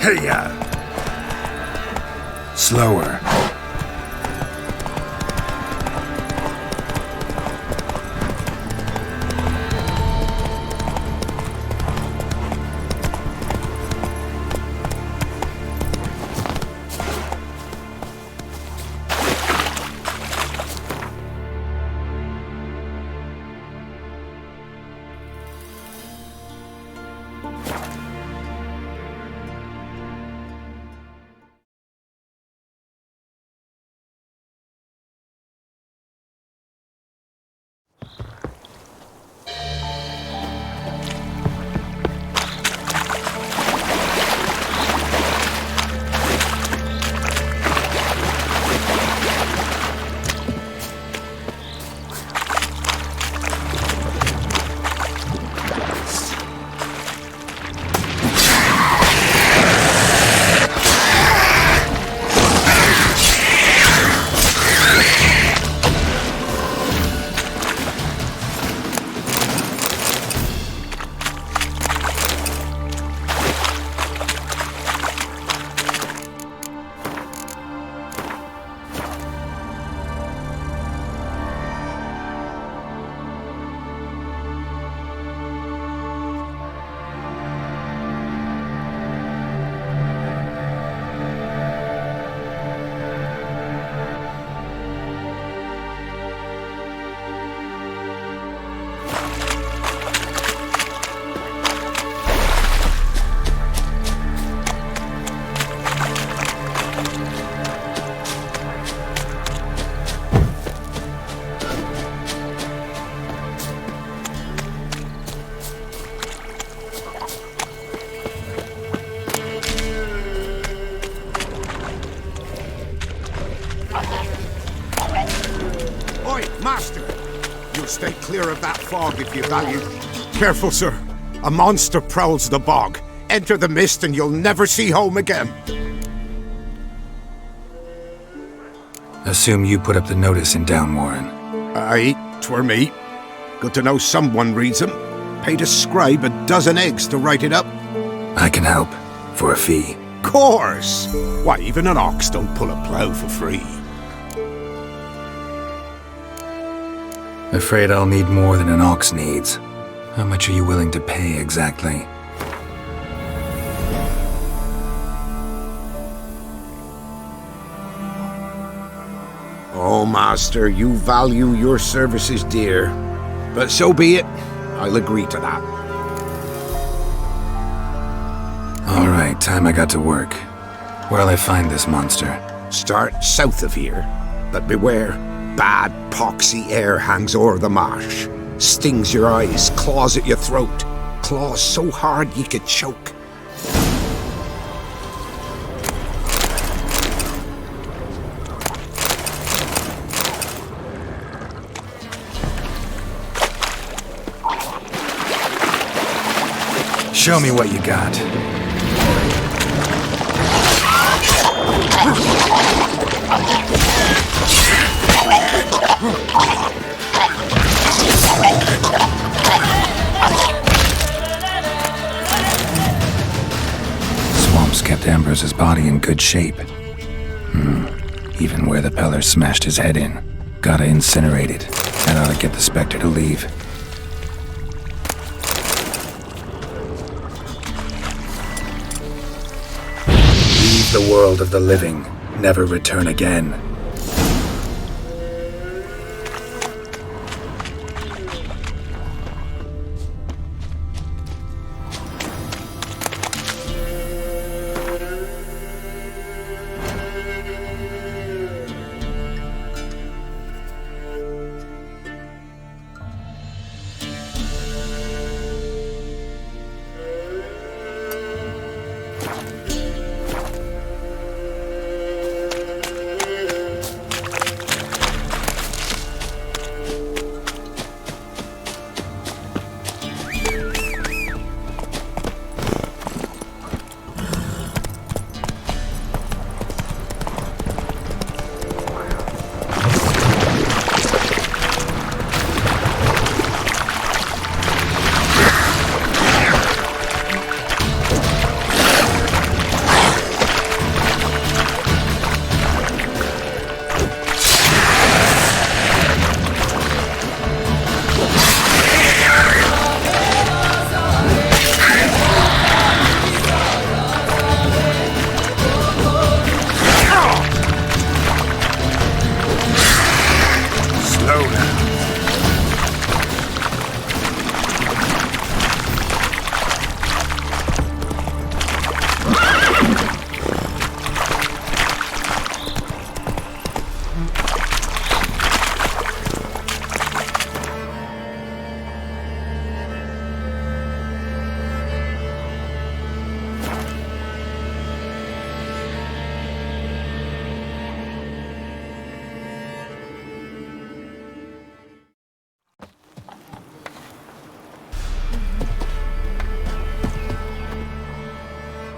Hey, slower. Master! You'll stay clear of that fog if you value. Careful, sir. A monster prowls the bog. Enter the mist and you'll never see home again. Assume you put up the notice in Downwarren. Aye, 'twere me. Good to know someone reads them. Paid a scribe a dozen eggs to write it up. I can help, for a fee. Course! Why, even an ox don't pull a plough for free. Afraid I'll need more than an ox needs. How much are you willing to pay exactly? Oh, Master, you value your services dear. But so be it. I'll agree to that. All right, time I got to work. Where'll I find this monster? Start south of here. But beware, bad poxy air hangs o'er the marsh. Stings your eyes, claws at your throat. Claws so hard you could choke. Show me what you got. Swamps kept Ambrose's body in good shape. Even where the Peller smashed his head in. Gotta incinerate it. That ought to get the Spectre to leave. Leave the world of the living. Never return again.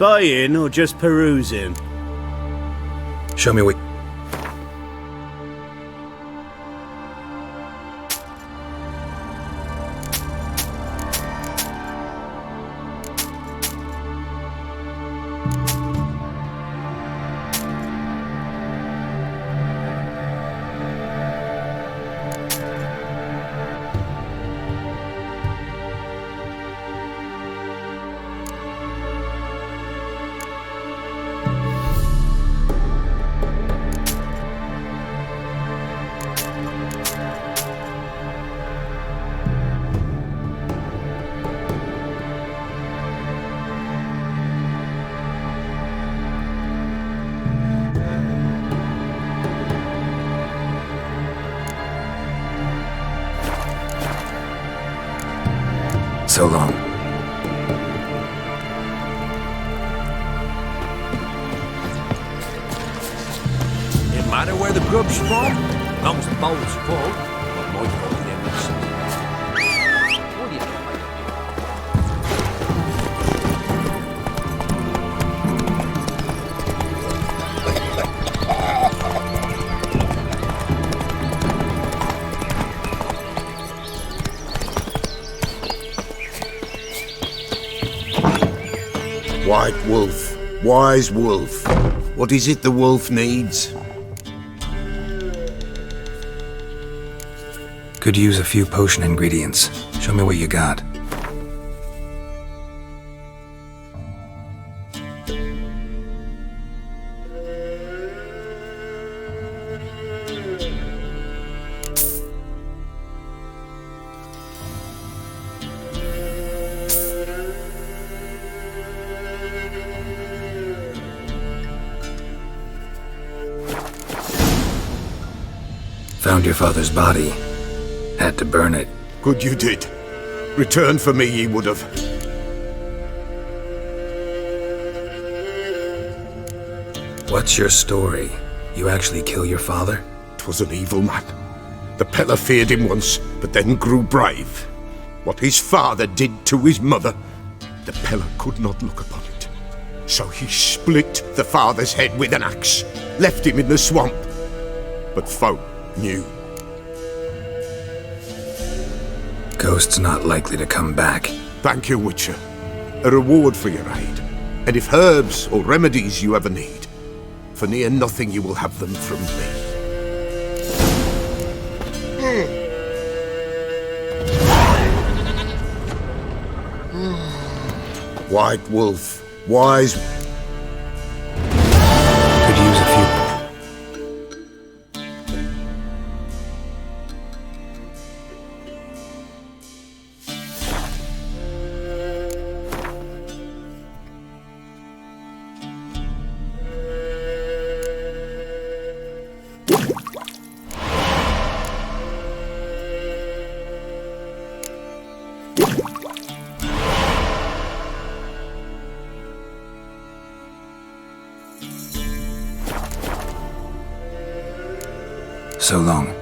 buying or just perusing? Show me what... So long. It matter where the grub's from? Long as the bowl's full, I might go with him. What do you think? White wolf, wise wolf. What is it the wolf needs? Could use a few potion ingredients. Show me what you got. Found your father's body. Had to burn it. Good you did. Return for me ye would have. What's your story? You actually kill your father? 'Twas an evil man. The Peller feared him once, but then grew brave. What his father did to his mother, the Peller could not look upon it. So he split the father's head with an axe, left him in the swamp. But folk knew. Ghost's not likely to come back. Thank you, Witcher. A reward for your aid. And if herbs or remedies you ever need, for near nothing you will have them from me. White wolf, wise... Could use a few... So long.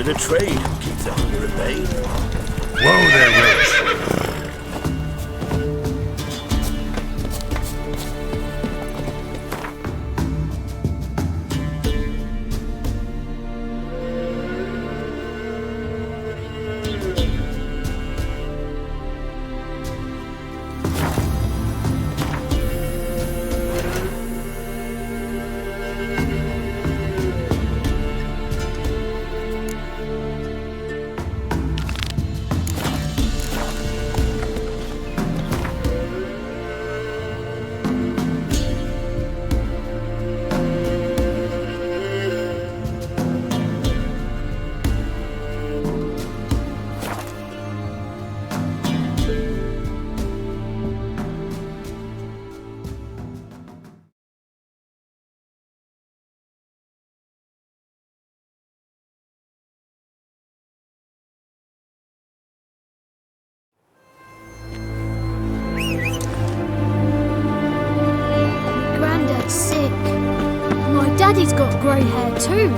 The trade keeps the hunger at bay. Whoa there, Rich. Daddy's got grey hair too.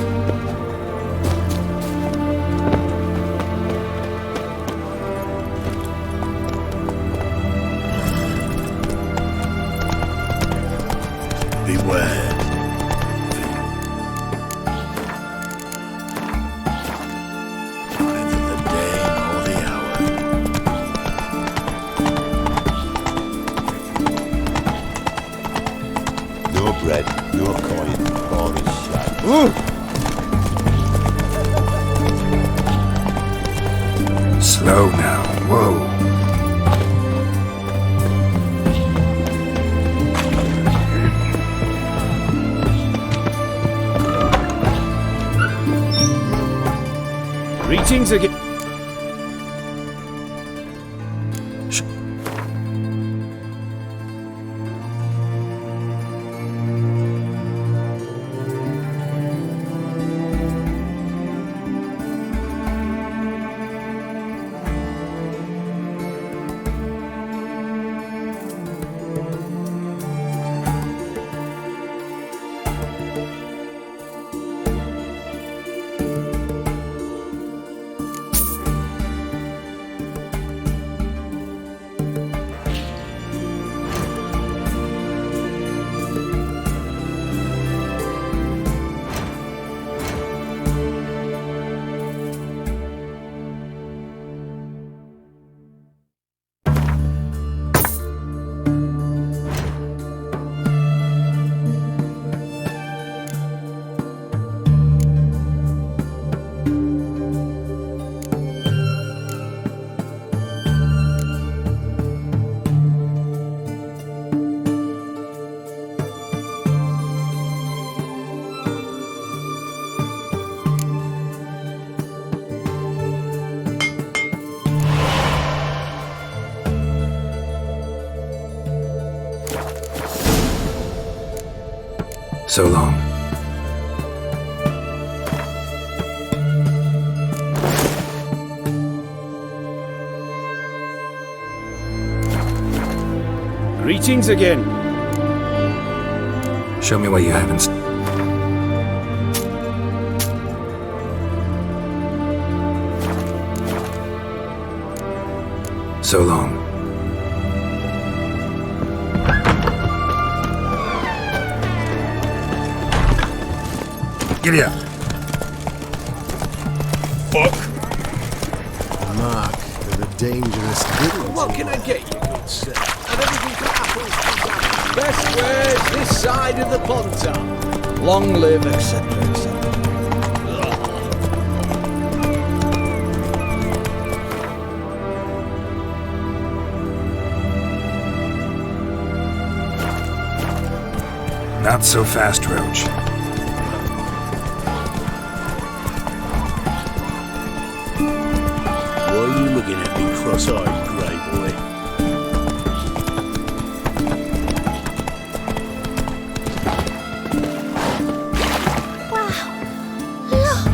Beware. Either the day or the hour. No bread, no coin, or a shag. Slow now. Whoa. Greetings again. So long. Greetings again. Show me what you haven't. So long. Giddy up. Fuck! Mark, they're a dangerous little. What can I get you, good sir? And everything for apples. Best ways this side of the Pontar. Long live, etc., etc. Not so fast, Roach. Why are you looking at me cross-eyed, grey boy? Wow, look!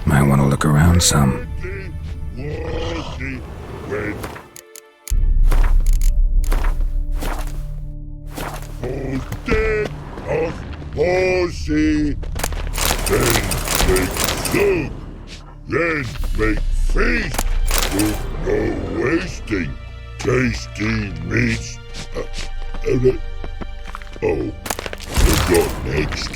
Might want to look around some. Horsey, then make soup, then make feast with no wasting, tasty meats. Oh, forgot next.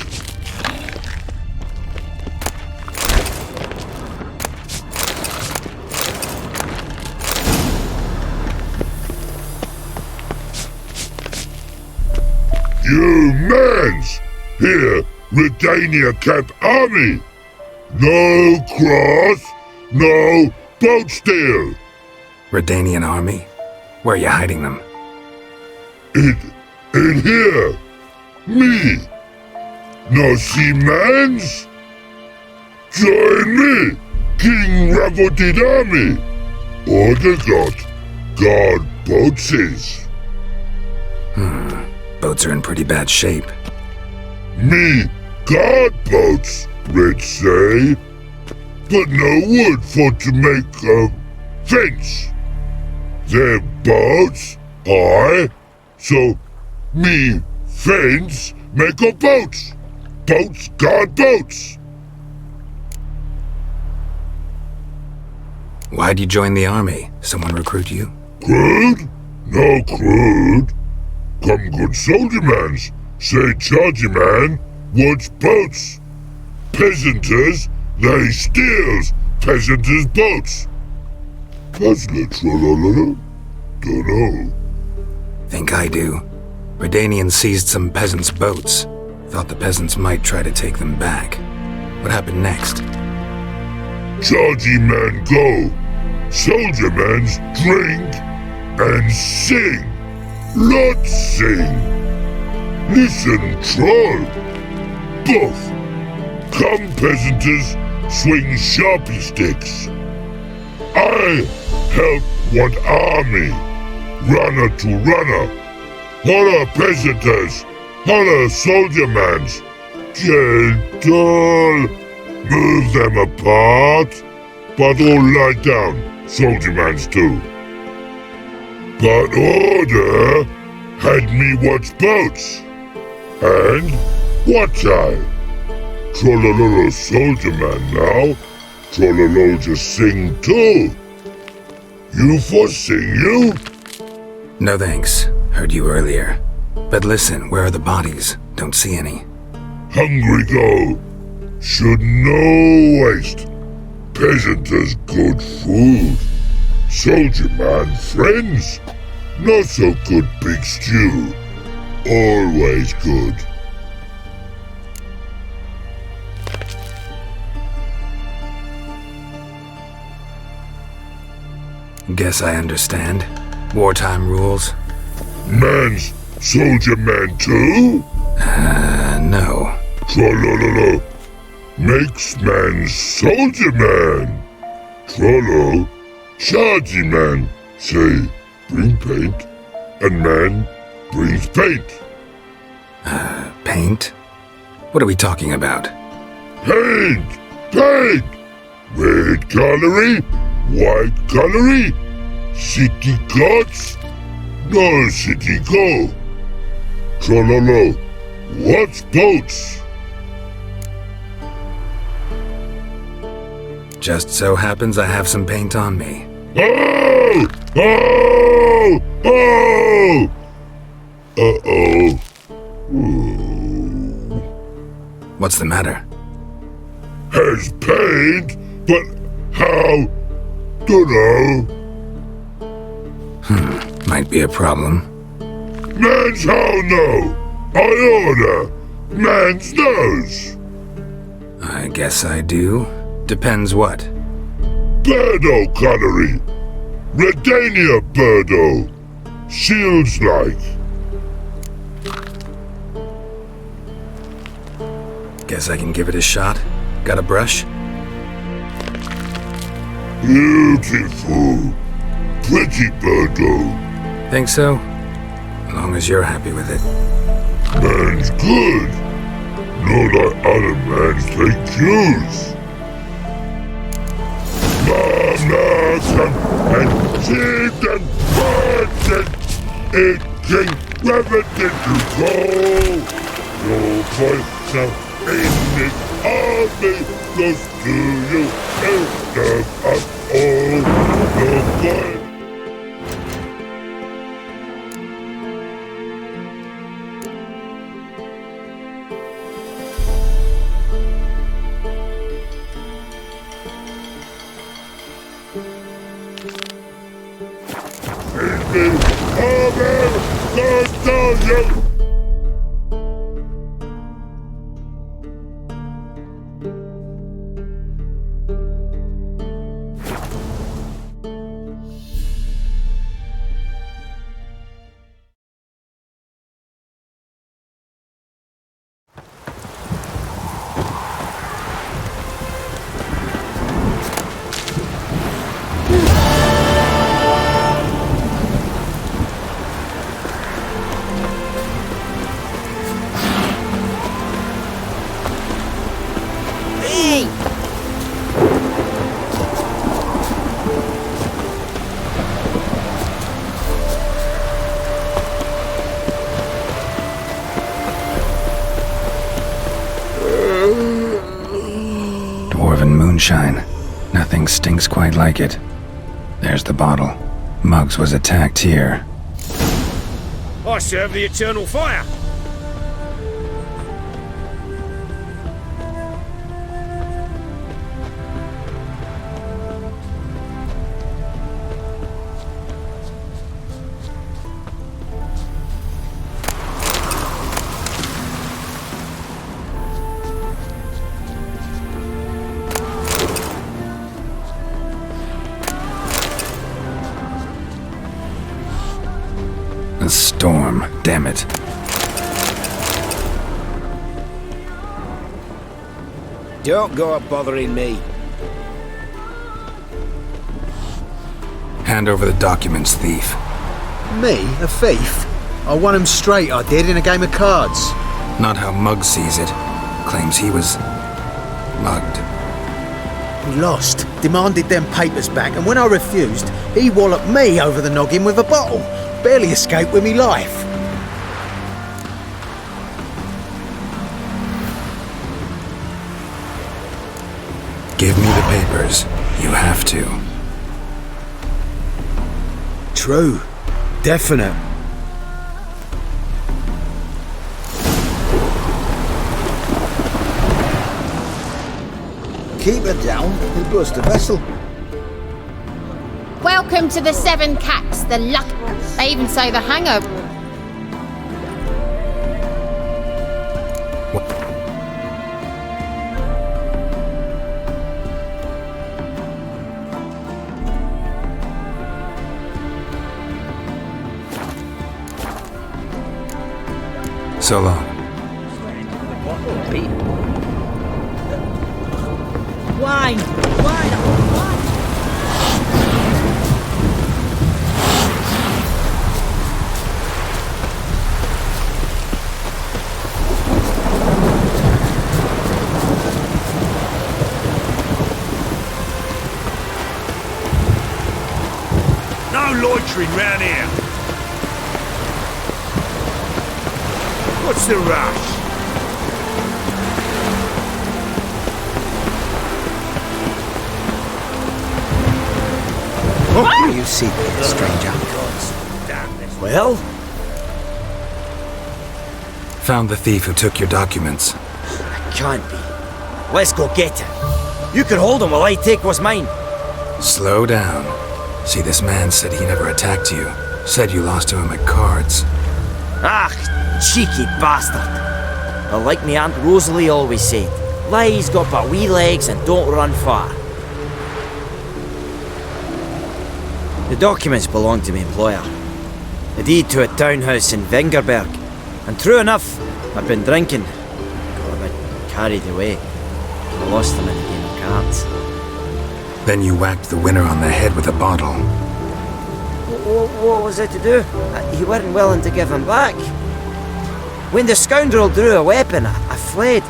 You mans! Here, Redania Camp Army. No cross, no boat steal. Redanian army? Where are you hiding them? In here. Me. No see mans? Join me, King Ravodid Army. Order God boatses. Boats are in pretty bad shape. Me guard boats, Red say. But no wood for to make a fence. Their boats, so me fence make a boats. Boats guard boats. Why'd you join the army? Someone recruit you? Crude? No crude. Come good soldier mans. Say chargy man wants boats. Peasanters, they steals peasanters' boats. Puzzler trollololo? Dunno. Think I do. Redanians seized some peasants' boats. Thought the peasants might try to take them back. What happened next? Chargy man go. Soldier mans drink and sing. Lots sing. Listen, troll. Both. Come peasanters swing sharpie sticks. I help one army. Runner to runner. Holla peasanters. Holla soldier mans. Gentle. Move them apart. But all lie down. Soldier mans too. But order had me watch boats. And watch I. Trollololo soldier man now. Trollolo just sing too. You for sing you? No thanks. Heard you earlier. But listen, where are the bodies? Don't see any. Hungry go. Should no waste. Peasanters good food. Soldier man friends. Not so good big stew. Always good. Guess I understand. Wartime rules? Man's soldier man too? No. Trollololo. Makes man soldier man. Trollo. Chargy man. Say, bring paint. And man brings paint. Paint? What are we talking about? Paint! Paint! Red colory, white colory, city gods, no city go. Trollolo, what's boats? Just so happens I have some paint on me. Oh! Oh! Oh! Uh-oh. What's the matter? Has paint, but how? Dunno. Might be a problem. Man's how no? I order. Man's knows. I guess I do. Depends what. Birdo colory. Redania birdo. Shields like. Guess I can give it a shot. Got a brush? Beautiful. Pretty birdo. Think so? As long as you're happy with it. Man's good. Not like other mans they choose. Mama come and see them burden. It can revenue to go. Your voice now in it army goes to you. Elder us all. Your voice. moonshine. Nothing stinks quite like it. There's the bottle. Muggs was attacked here. I serve the eternal fire. A storm, damn it. Don't go up bothering me. Hand over the documents, thief. Me? A thief? I won him straight, I did, in a game of cards. Not how Muggs sees it. Claims he was mugged. He lost, demanded them papers back, and when I refused, he walloped me over the noggin with a bottle. Barely escaped with me life. Give me the papers. You have to. True. Definite. Keep her down, he'll burst the vessel. Welcome to the Seven Cats, the luck. They even say the hangover. So long. Wine! Wine! No loitering round here. What's the rush? What do you seek, stranger? Damn this. Well? Found the thief who took your documents. Can't be. Let's go get him. You can hold him while I take what's mine. Slow down. See, this man said he never attacked you. Said you lost to him at cards. Ah, cheeky bastard. Well, like me Aunt Rosalie always said, lies got but wee legs and don't run far. The documents belong to my employer. The deed to a townhouse in Vingerberg. And true enough, I'd been drinking. Got a bit carried away. I lost them in a game of cards. Then you whacked the winner on the head with a bottle. What was I to do? He weren't willing to give him back. When the scoundrel drew a weapon, I fled.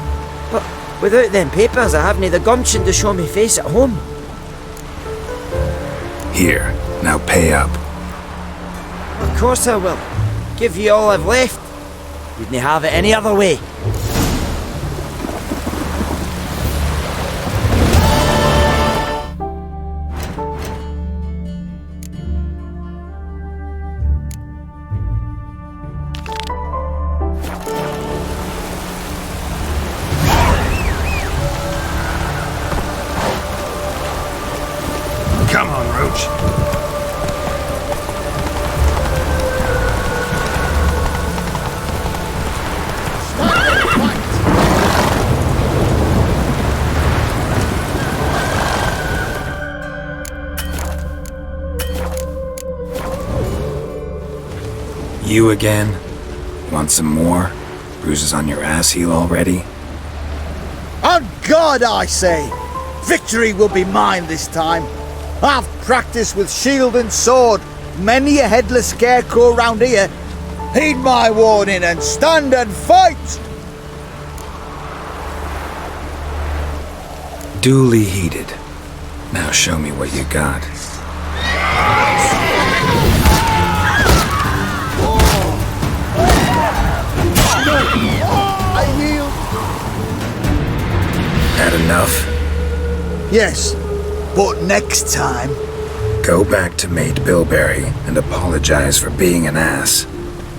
But without them papers, I haven't the gumption to show me face at home. Here, now pay up. Of course I will. Give you all I've left. Wouldn't have it any other way. Come on, Roach. You again? Want some more? Bruises on your ass heel already? On God, I say! Victory will be mine this time. I've practiced with shield and sword. Many a headless scarecrow round here. Heed my warning and stand and fight! Duly heeded. Now show me what you got. I yield. Had enough? Yes, but next time... Go back to Maid Bilberry and apologize for being an ass.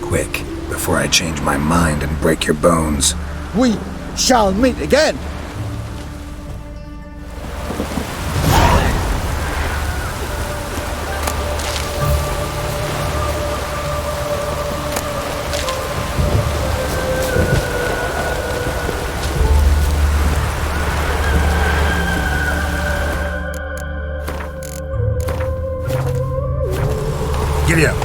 Quick, before I change my mind and break your bones. we shall meet again. Giddy up.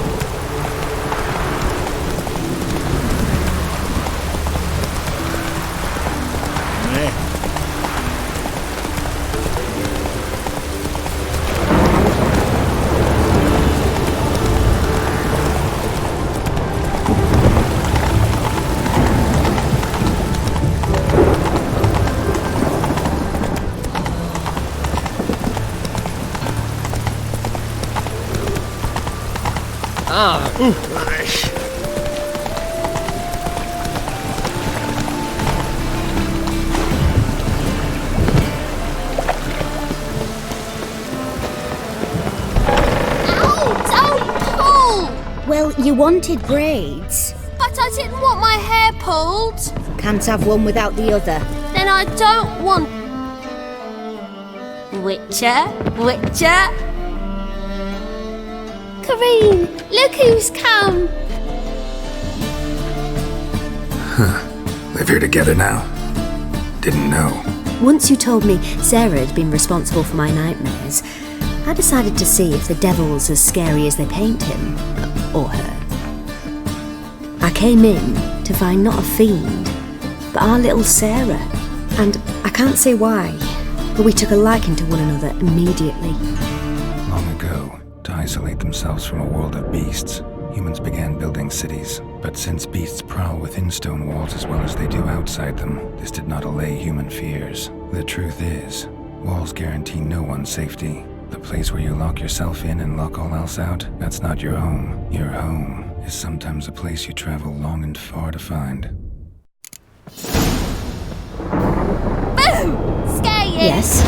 Well, you wanted braids. But I didn't want my hair pulled. Can't have one without the other. Then I don't want... Witcher? Kareen, look who's come. Live here together now? Didn't know. Once you told me Sarah had been responsible for my nightmares, I decided to see if the devil's as scary as they paint him. Or her. I came in to find not a fiend, but our little Sarah. And I can't say why, but we took a liking to one another immediately. Long ago, to isolate themselves from a world of beasts, humans began building cities. But since beasts prowl within stone walls as well as they do outside them, this did not allay human fears. The truth is, walls guarantee no one's safety. The place where you lock yourself in and lock all else out, that's not your home. Your home is sometimes a place you travel long and far to find. Boom! Scare you? Yes?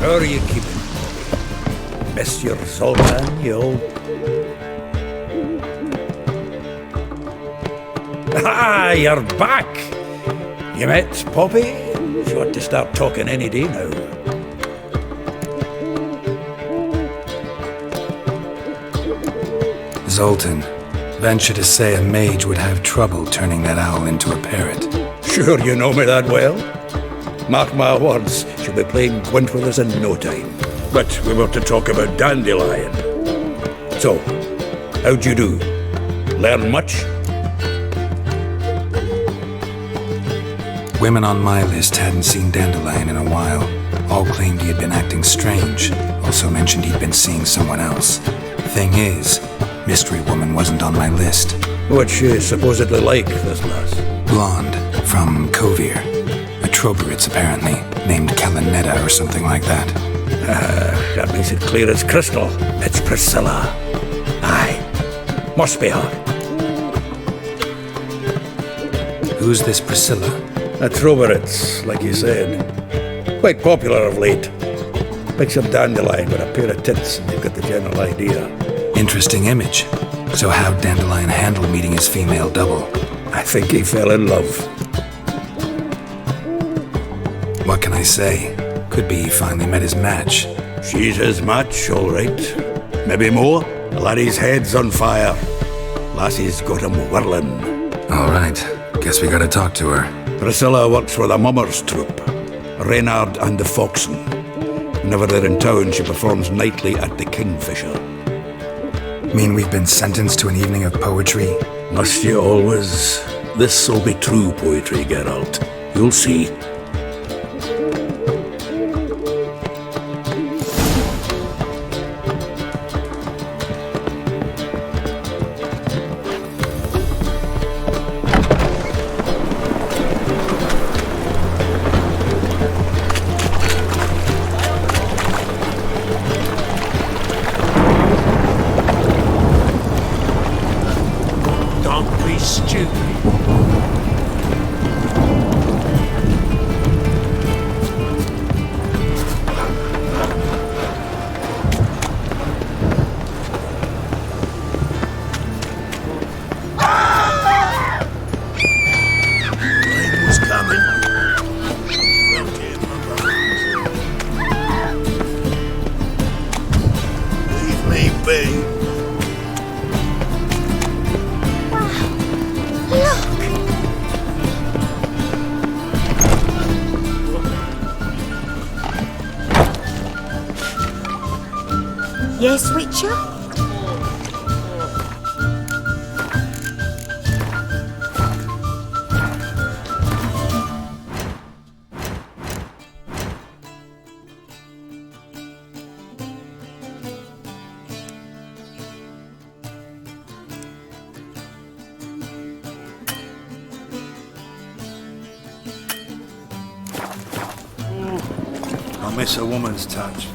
How are you keeping, Bobby? Miss your Zoltan, you old... Ah, you're back! You met Poppy? She ought to start talking any day now. Zoltan, venture to say a mage would have trouble turning that owl into a parrot. Sure you know me that well? Mark my words, she'll be playing Gwent with us in no time. But we were to talk about Dandelion. So, how'd you do? Learn much? Women on my list hadn't seen Dandelion in a while. All claimed he had been acting strange. Also mentioned he'd been seeing someone else. Thing is, Mystery Woman wasn't on my list. What's she supposedly like, this lass? Blonde, from Kovir. A Troberitz, apparently, named Kalanetta or something like that. That makes it clear as crystal. It's Priscilla. Aye, must be her. Who's this Priscilla? A Troberitz, like you said. Quite popular of late. Picture Dandelion with a pair of tits and you've got the general idea. Interesting image. So how'd Dandelion handle meeting his female double? I think he fell in love. What can I say? Could be he finally met his match. She's his match, all right. Maybe more. The laddie's head's on fire. Lassie's got him whirling. All right. Guess we gotta talk to her. Priscilla works for the Mummers troupe. Reynard and the Foxen. Whenever they're in town, she performs nightly at the Kingfisher. Mean we've been sentenced to an evening of poetry? Must you always? This'll be true poetry, Geralt. You'll see. Yes, Witcher? I miss a woman's touch.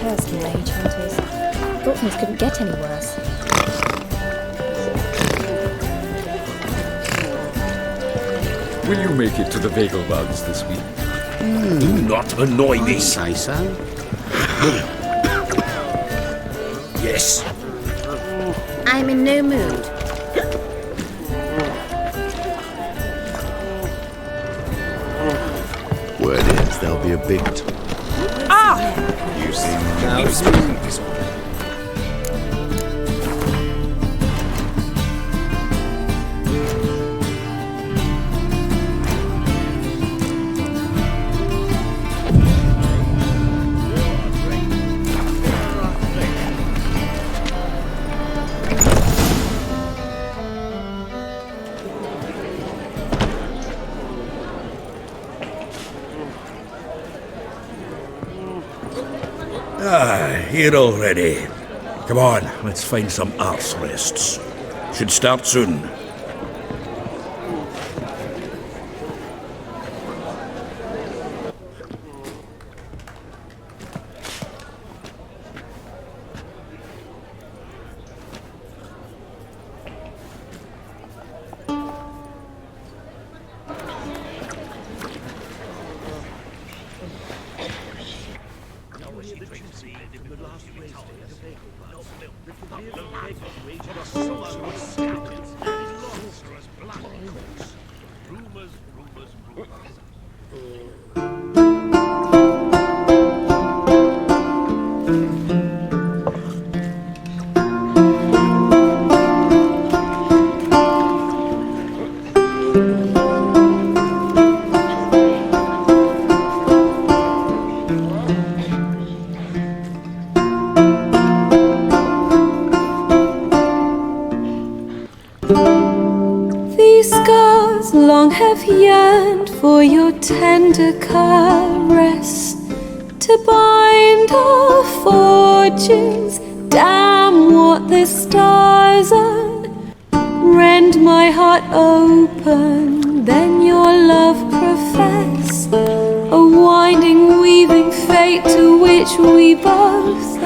Cursed mage hunters. Thought things couldn't get any worse. Will you make it to the Vagelbugs this week? Do not annoy me. Say so. Yes. I'm in no mood. Word is there'll be a big You seem now this one. Here already. Come on, let's find some arse rests. Should start soon. These scars long have yearned for your tender caress, to bind our fortunes. Damn what the stars earn. Rend my heart open, then your love profess, a winding, weaving fate to which we both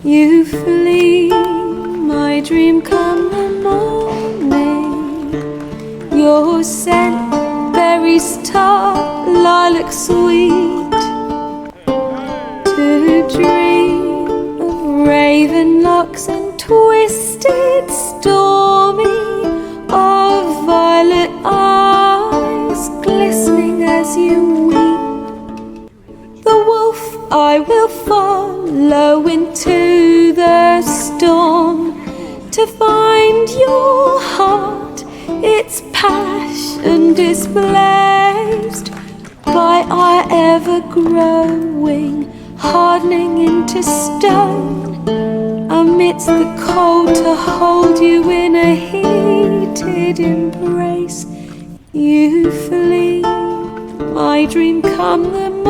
You flee, my dream come the morning. Your scent, berries tart, lilac sweet. To dream of raven locks and twisted stormy, of violet eyes glistening as you weep. The wolf I will follow into the storm to find your heart, its passion displaced by our ever-growing, hardening into stone, amidst the cold to hold you in a heated embrace. You flee, my dream come the morning.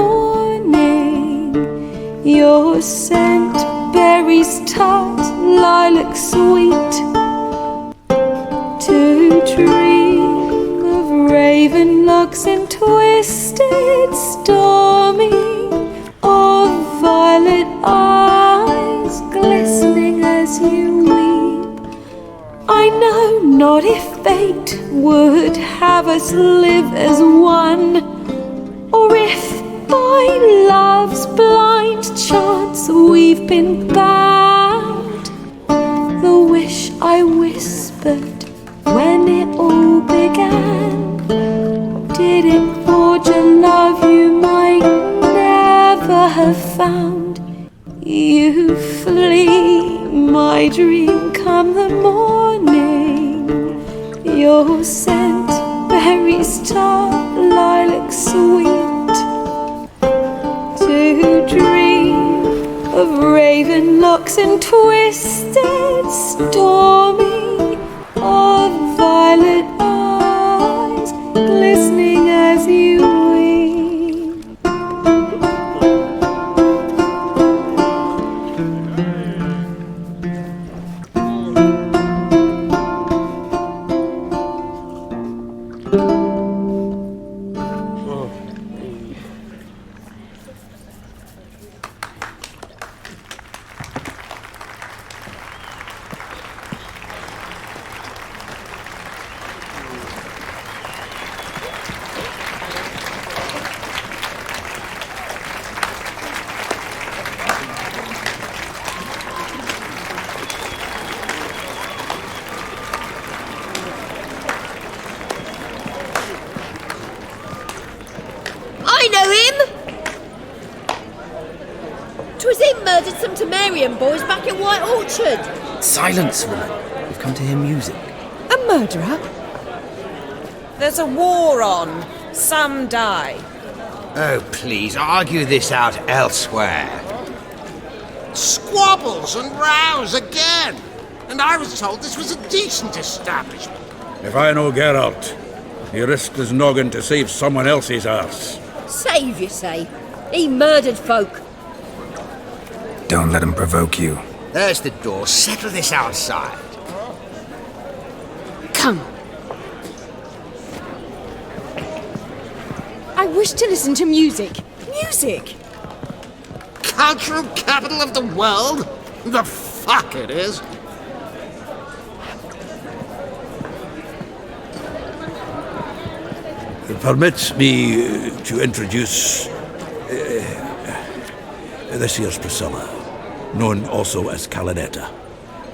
Your scent, berries tart, lilac sweet. To dream of raven locks and twisted stormy, of violet eyes glistening as you weep. I know not if fate would have us live as one, or if by love's blind chance we've been bound. The wish I whispered when it all began, did it forge a love you might never have found? You flee, my dream come the morning. Your scent, berries tart, lilac sweet. To dream of raven locks and twisted stormy, of violet eyes glistening as you weep. I know him! 'Twas him murdered some Temerian boys back in White Orchard. Silence, woman. We've come to hear music. A murderer? There's a war on. Some die. Oh, please, argue this out elsewhere. Squabbles and rows again. And I was told this was a decent establishment. If I know Geralt, he risked his noggin to save someone else's arse. Save, you say? He murdered folk. Don't let him provoke you. There's the door. Settle this outside. Come. I wish to listen to music. Music! Cultural capital of the world? The fuck it is. Permit me to introduce this here's Priscilla, known also as Calinetta,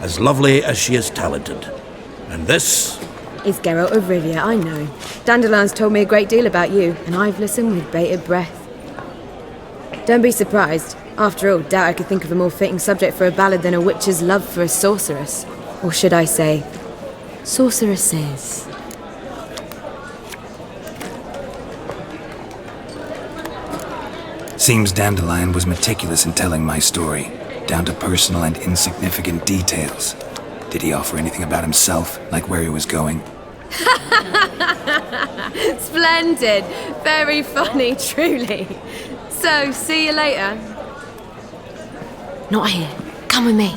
as lovely as she is talented. And this is Geralt of Rivia, I know. Dandelion's told me a great deal about you, and I've listened with bated breath. Don't be surprised. After all, doubt I could think of a more fitting subject for a ballad than a witch's love for a sorceress. Or should I say, sorceresses. Seems Dandelion was meticulous in telling my story, down to personal and insignificant details. Did he offer anything about himself, like where he was going? Splendid. Very funny, truly. So, see you later. Not here. Come with me.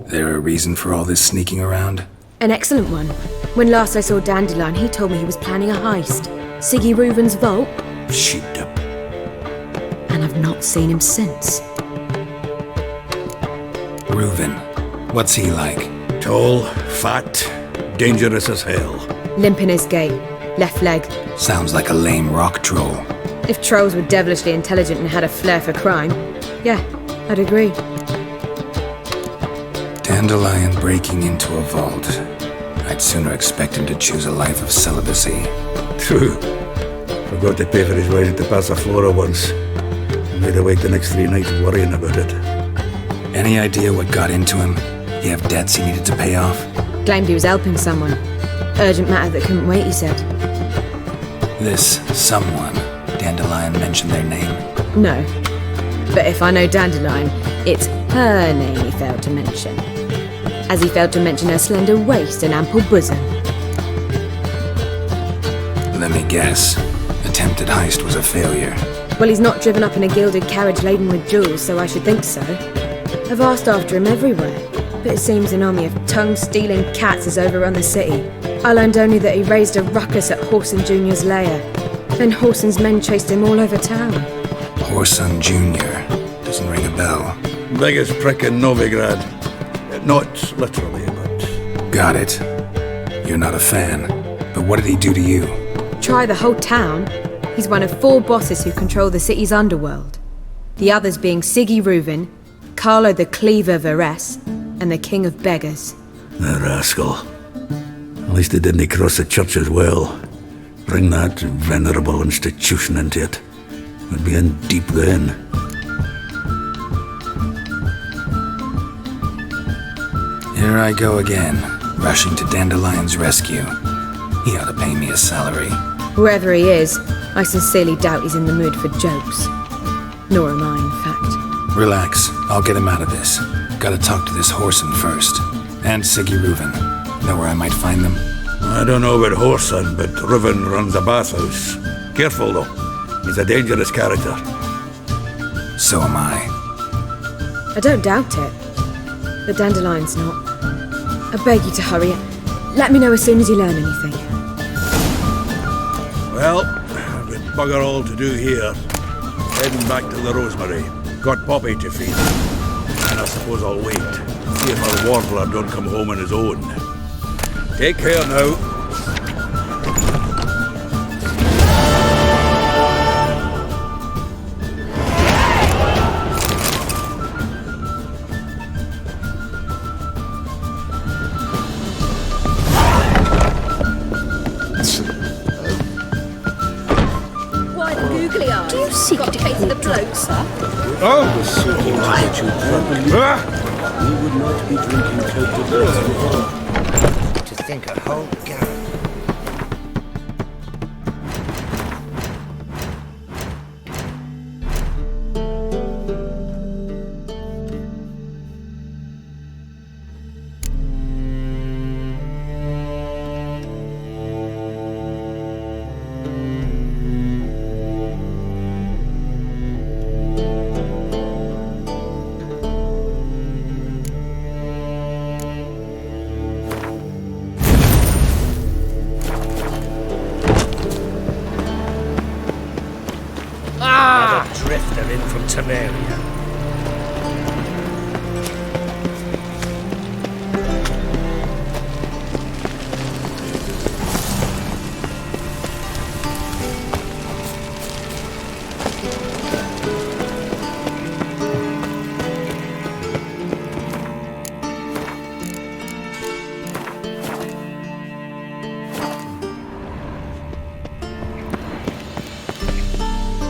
There a reason for all this sneaking around? An excellent one. When last I saw Dandelion, he told me he was planning a heist. Siggy Reuven's vault. Sheepdom. And I've I've not seen him since. Reuven. What's he like? Tall, fat, dangerous as hell. Limp in his gait, left leg. Sounds like a lame rock troll. If trolls were devilishly intelligent and had a flair for crime, yeah, I'd agree. Dandelion breaking into a vault. I'd sooner expect him to choose a life of celibacy. True. Forgot to pay for his way to Passaflora once. Made awake the next 3 nights worrying about it. Any idea what got into him? He have debts he needed to pay off? Claimed he was helping someone. Urgent matter that couldn't wait, he said. This someone, Dandelion mentioned their name? No. But if I know Dandelion, it's her name he failed to mention. As he failed to mention her slender waist and ample bosom. Let me guess. Attempted heist was a failure. Well, he's not driven up in a gilded carriage laden with jewels, so I should think so. I've asked after him everywhere, but it seems an army of tongue-stealing cats has overrun the city. I learned only that he raised a ruckus at Horson Jr.'s lair. Then Horson's men chased him all over town. Horson Jr. Doesn't ring a bell. Biggest prick in Novigrad. Not literally, but... Got it. You're not a fan. But what did he do to you? Try the whole town. He's one of 4 bosses who control the city's underworld. The others being Siggy Reuven, Carlo the Cleaver Varese, and the King of Beggars. The rascal. At least he didn't cross the church as well. Bring that venerable institution into it. We'd be in deep then. Here I go again, rushing to Dandelion's rescue. He ought to pay me a salary. Wherever he is, I sincerely doubt he's in the mood for jokes. Nor am I, in fact. Relax, I'll get him out of this. Gotta talk to this Horson first. And Siggy Reuven. Know where I might find them? I don't know about Horson, but Reuven runs a bathhouse. Careful, though. He's a dangerous character. So am I. I don't doubt it. But Dandelion's not. I beg you to hurry. Let me know as soon as you learn anything. Well, I've got bugger all to do here. Heading back to the Rosemary. Got Poppy to feed. And I suppose I'll wait. See if our warbler don't come home on his own. Take care now. Do you seek to pay for the bloke, sir? Oh! We would not be drinking coke to think a whole gallon. Drifter in from Temeria.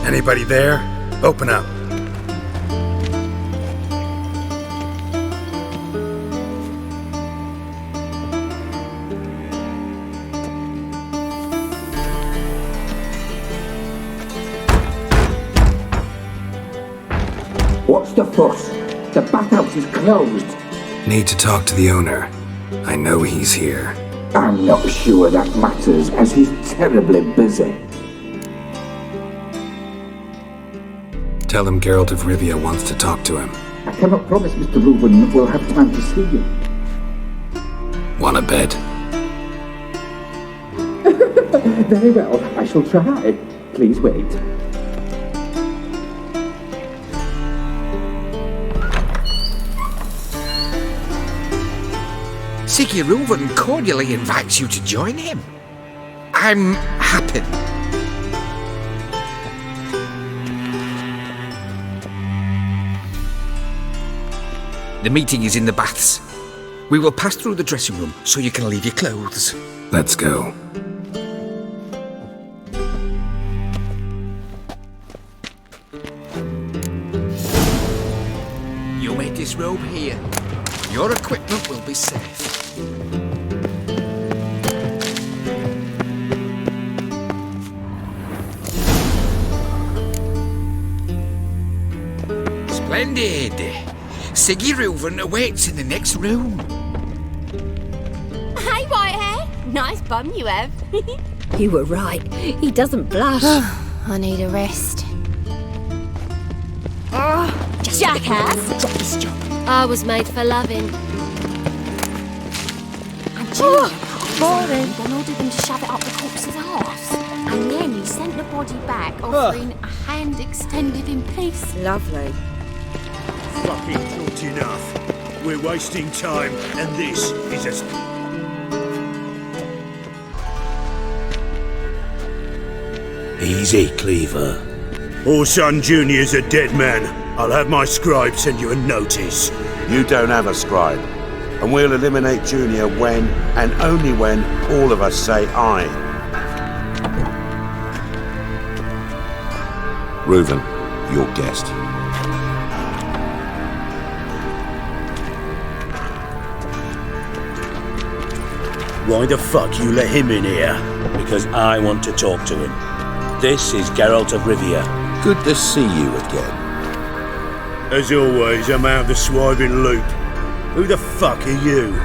Anybody there? Open up. What's the fuss? The bathhouse is closed. Need to talk to the owner. I know he's here. I'm not sure that matters, as he's terribly busy. Tell him Geralt of Rivia wants to talk to him. I cannot promise Mr. Reuven will have time to see you. Wanna bet? Very well, I shall try. Please wait. Siggy Reuven cordially invites you to join him. I'm happy. The meeting is in the baths. We will pass through the dressing room so you can leave your clothes. Let's go. You may disrobe here. Your equipment will be safe. Splendid. Siggy Reuven awaits in the next room. Hey, Whitehair. Nice bum you have. You were right. He doesn't blush. I need a rest. Jackass. Drop this job. I was made for loving. And Junior boring. Then ordered him to shove it up the corpse's arse. And then he sent the body back, offering a hand extended in peace. Lovely. Fucking not enough. We're wasting time, and this is a... Easy, Cleaver. Orson Jr.'s a dead man. I'll have my scribe send you a notice. You don't have a scribe, and we'll eliminate Junior when, and only when, all of us say aye. Reuven, your guest. Why the fuck you let him in here? Because I want to talk to him. This is Geralt of Rivia. Good to see you again. As always, I'm out of the swiving loop. Who the fuck are you?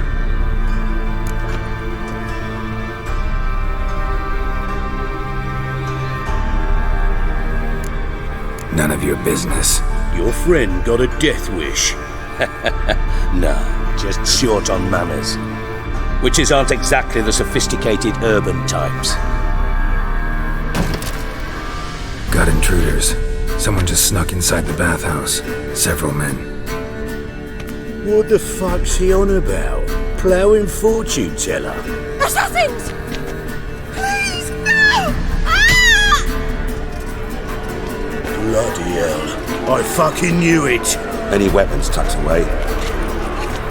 None of your business. Your friend got a death wish. No, just short on manners. Witches aren't exactly the sophisticated urban types. Got intruders. Someone just snuck inside the bathhouse. Several men. What the fuck's he on about? Ploughing fortune teller? Assassins! Please, no! Ah! Bloody hell. I fucking knew it. Any weapons tucked away?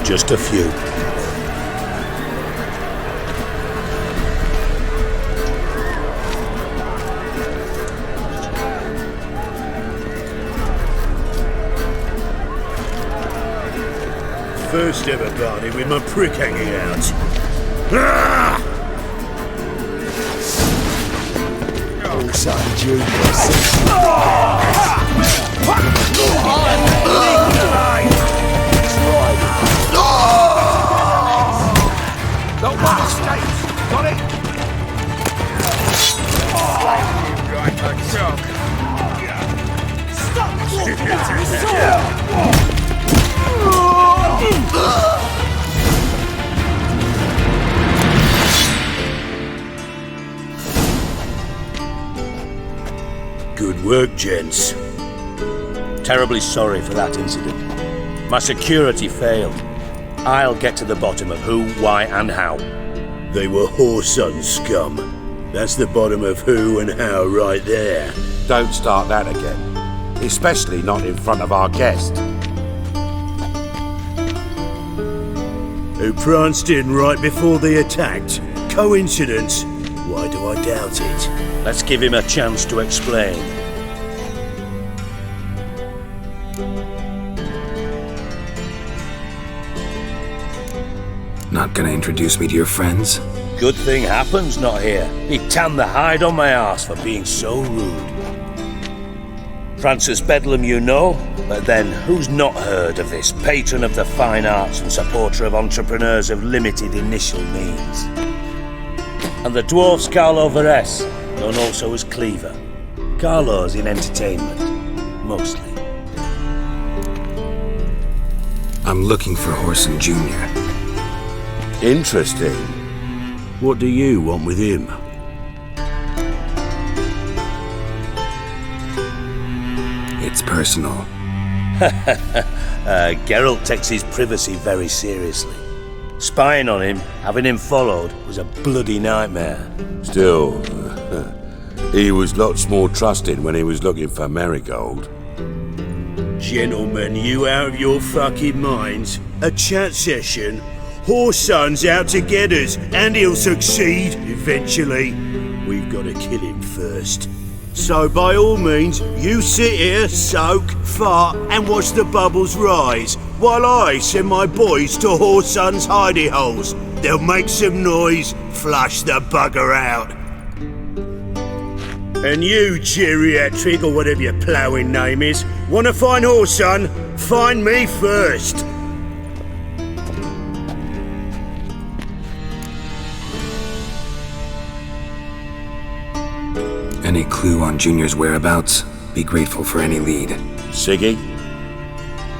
Just a few. First ever party with my prick hanging out. Ah! Orson Jr. Don't want escapes. Got it? Right back up. Stop walking out! Good work, gents. Terribly sorry for that incident. My security failed. I'll get to the bottom of who, why, and how. They were whoreson scum. That's the bottom of who and how right there. Don't start that again. Especially not in front of our guest. Who pranced in right before they attacked. Coincidence? Why do I doubt it? Let's give him a chance to explain. Not gonna introduce me to your friends? Good thing happens not here. He tanned the hide on my arse for being so rude. Francis Bedlam you know, but then who's not heard of this patron of the fine arts and supporter of entrepreneurs of limited initial means? And the dwarf's Carlo Veres, known also as Cleaver. Carlo's in entertainment, mostly. I'm looking for Whoreson Jr. Interesting. What do you want with him? It's personal. Geralt takes his privacy very seriously. Spying on him, having him followed, was a bloody nightmare. Still, he was lots more trusting when he was looking for Marigold. Gentlemen, you out of your fucking minds? A chat session? Whoreson's out to get us, and he'll succeed eventually. We've got to kill him first. So by all means, you sit here, soak, fart, and watch the bubbles rise, while I send my boys to Whoreson's hidey holes. They'll make some noise, flush the bugger out. And you, geriatric, or whatever your ploughing name is, want to find Whoreson? Find me first. Any clue on Junior's whereabouts? Be grateful for any lead. Siggy?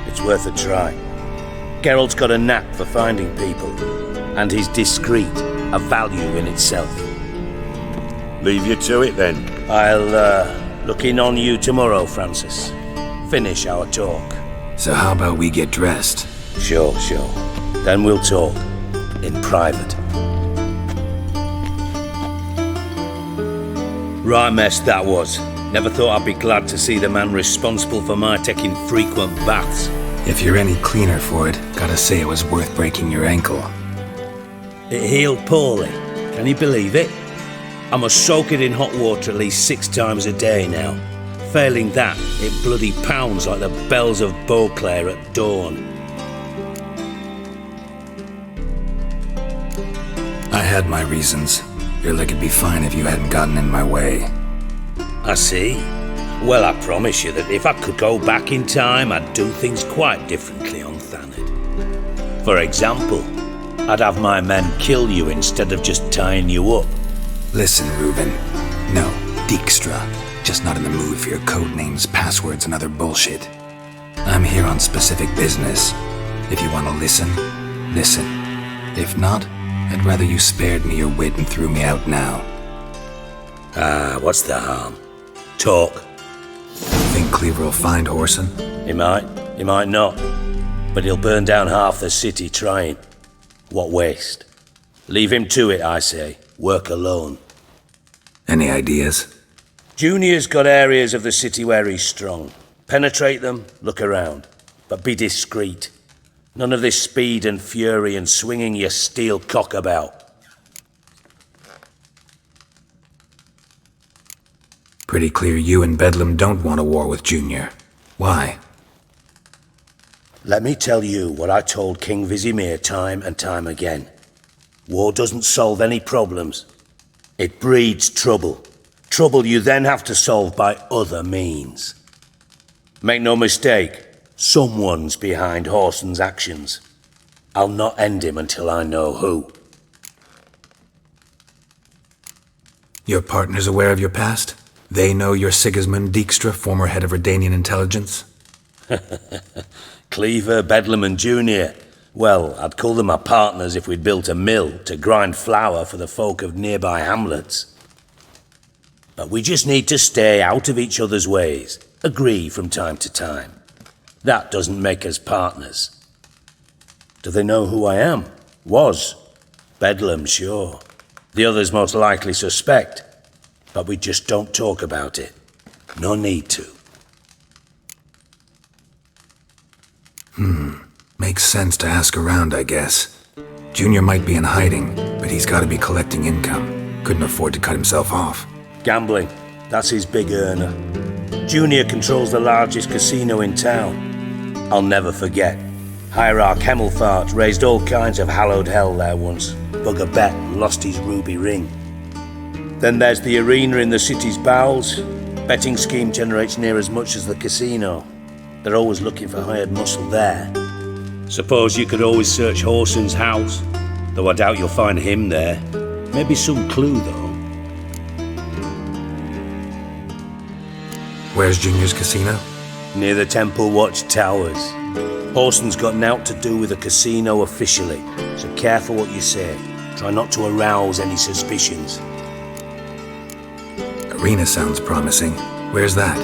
It's worth a try. Geralt's got a knack for finding people, and he's discreet, a value in itself. Leave you to it then. I'll look in on you tomorrow, Francis. Finish our talk. So how about we get dressed? Sure. Then we'll talk. In private. Right mess that was. Never thought I'd be glad to see the man responsible for my taking frequent baths. If you're any cleaner for it, gotta say it was worth breaking your ankle. It healed poorly. Can you believe it? I must soak it in hot water at least 6 times a day now. Failing that, it bloody pounds like the bells of Beauclair at dawn. I had my reasons. Your leg would be fine if you hadn't gotten in my way. I see. Well, I promise you that if I could go back in time, I'd do things quite differently on Thanet. For example, I'd have my men kill you instead of just tying you up. Listen, Reuben. No, Dijkstra. Just not in the mood for your code names, passwords, and other bullshit. I'm here on specific business. If you want to listen, listen. If not, I'd rather you spared me your wit and threw me out now. What's the harm? Talk. Think Cleaver will find Whoreson? He might not. But he'll burn down half the city trying. What waste? Leave him to it, I say. Work alone. Any ideas? Junior's got areas of the city where he's strong. Penetrate them, look around. But be discreet. None of this speed and fury and swinging your steel cock about. Pretty clear you and Bedlam don't want a war with Junior. Why? Let me tell you what I told King Vizimir time and time again. War doesn't solve any problems. It breeds trouble. Trouble you then have to solve by other means. Make no mistake, someone's behind Whoreson's actions. I'll not end him until I know who. Your partner's aware of your past? They know you're Sigismund Dijkstra, former head of Redanian intelligence? Cleaver, Bedlam and Junior. Well, I'd call them my partners if we'd built a mill to grind flour for the folk of nearby hamlets. But we just need to stay out of each other's ways, agree from time to time. That doesn't make us partners. Do they know who I am? Was. Bedlam, sure. The others most likely suspect. But we just don't talk about it. No need to. Makes sense to ask around, I guess. Junior might be in hiding, but he's got to be collecting income. Couldn't afford to cut himself off. Gambling. That's his big earner. Junior controls the largest casino in town. I'll never forget. Hierarch Hemmelfart raised all kinds of hallowed hell there once. Bugger bet and lost his ruby ring. Then there's the arena in the city's bowels. Betting scheme generates near as much as the casino. They're always looking for hired muscle there. Suppose you could always search Whoreson's house, though I doubt you'll find him there. Maybe some clue, though. Where's Junior's casino? Near the Temple Watch Towers. Whoreson's got naught to do with the casino officially, so careful what you say. Try not to arouse any suspicions. Arena sounds promising. Where's that?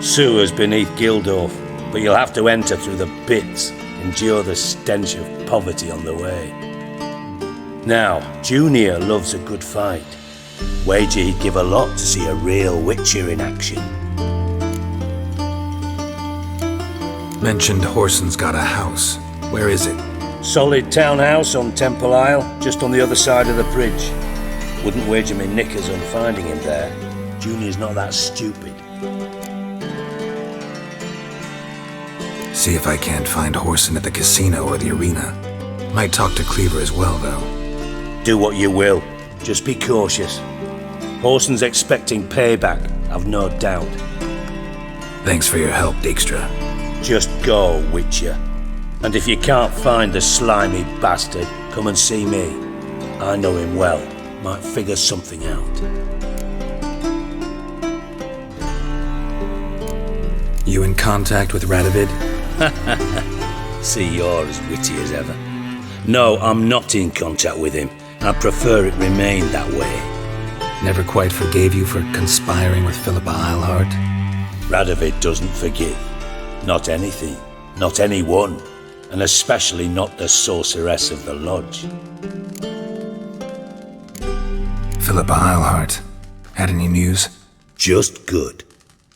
Sewers beneath Gildorf, but you'll have to enter through the pits, endure the stench of poverty on the way. Now, Junior loves a good fight. Wager he'd give a lot to see a real Witcher in action. Mentioned Horson's got a house. Where is it? Solid townhouse on Temple Isle, just on the other side of the bridge. Wouldn't wager me knickers on finding him there. Junior's not that stupid. See if I can't find Horson at the casino or the arena. Might talk to Cleaver as well, though. Do what you will. Just be cautious. Horson's expecting payback, I've no doubt. Thanks for your help, Dijkstra. Just go, Witcher. And if you can't find the slimy bastard, come and see me. I know him well. Might figure something out. You in contact with Radovid? See, you're as witty as ever. No, I'm not in contact with him. I prefer it remain that way. Never quite forgave you for conspiring with Philippa Eilhart? Radovid doesn't forgive. Not anything. Not anyone. And especially not the sorceress of the lodge. Philippa Eilhart. Had any news? Just good.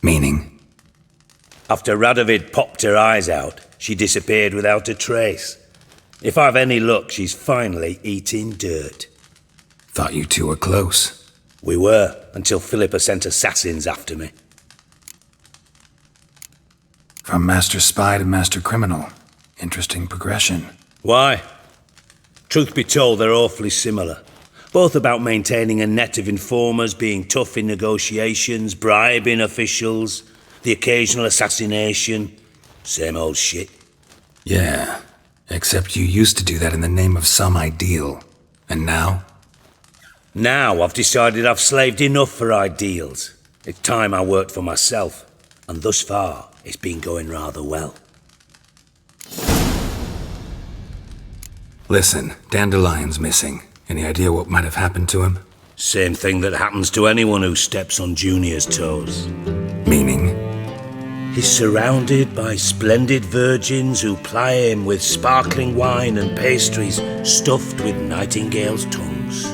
Meaning? After Radovid popped her eyes out, she disappeared without a trace. If I've any luck, she's finally eating dirt. Thought you two were close. We were, until Philippa sent assassins after me. From Master Spy to Master Criminal. Interesting progression. Why? Truth be told, they're awfully similar. Both about maintaining a net of informers, being tough in negotiations, bribing officials, the occasional assassination. Same old shit. Yeah, except you used to do that in the name of some ideal. And now? Now I've decided I've slaved enough for ideals. It's time I worked for myself. And thus far, it's been going rather well. Listen, Dandelion's missing. Any idea what might have happened to him? Same thing that happens to anyone who steps on Junior's toes. Meaning? He's surrounded by splendid virgins who ply him with sparkling wine and pastries stuffed with nightingales' tongues.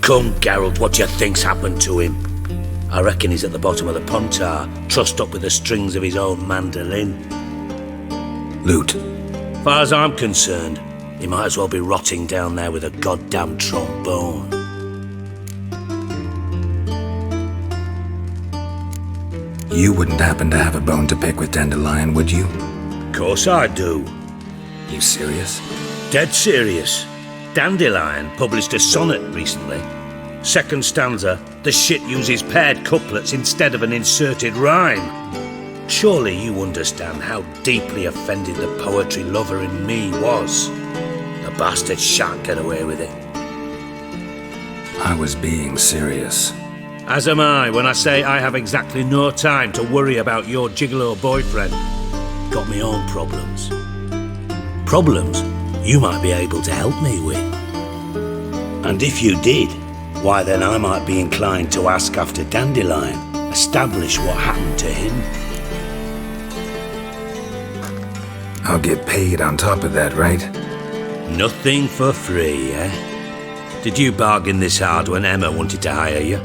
Come, Geralt, what do you think's happened to him? I reckon he's at the bottom of the Pontar, trussed up with the strings of his own mandolin. Loot. Far as I'm concerned, he might as well be rotting down there with a goddamn trombone. You wouldn't happen to have a bone to pick with Dandelion, would you? Course I do. You serious? Dead serious. Dandelion published a sonnet recently. Second stanza, the shit uses paired couplets instead of an inserted rhyme. Surely you understand how deeply offended the poetry lover in me was. The bastard shan't get away with it. I was being serious. As am I when I say I have exactly no time to worry about your gigolo boyfriend. Got me own problems. Problems you might be able to help me with. And if you did, why then I might be inclined to ask after Dandelion, establish what happened to him. I'll get paid on top of that, right? Nothing for free, eh? Did you bargain this hard when Emma wanted to hire you?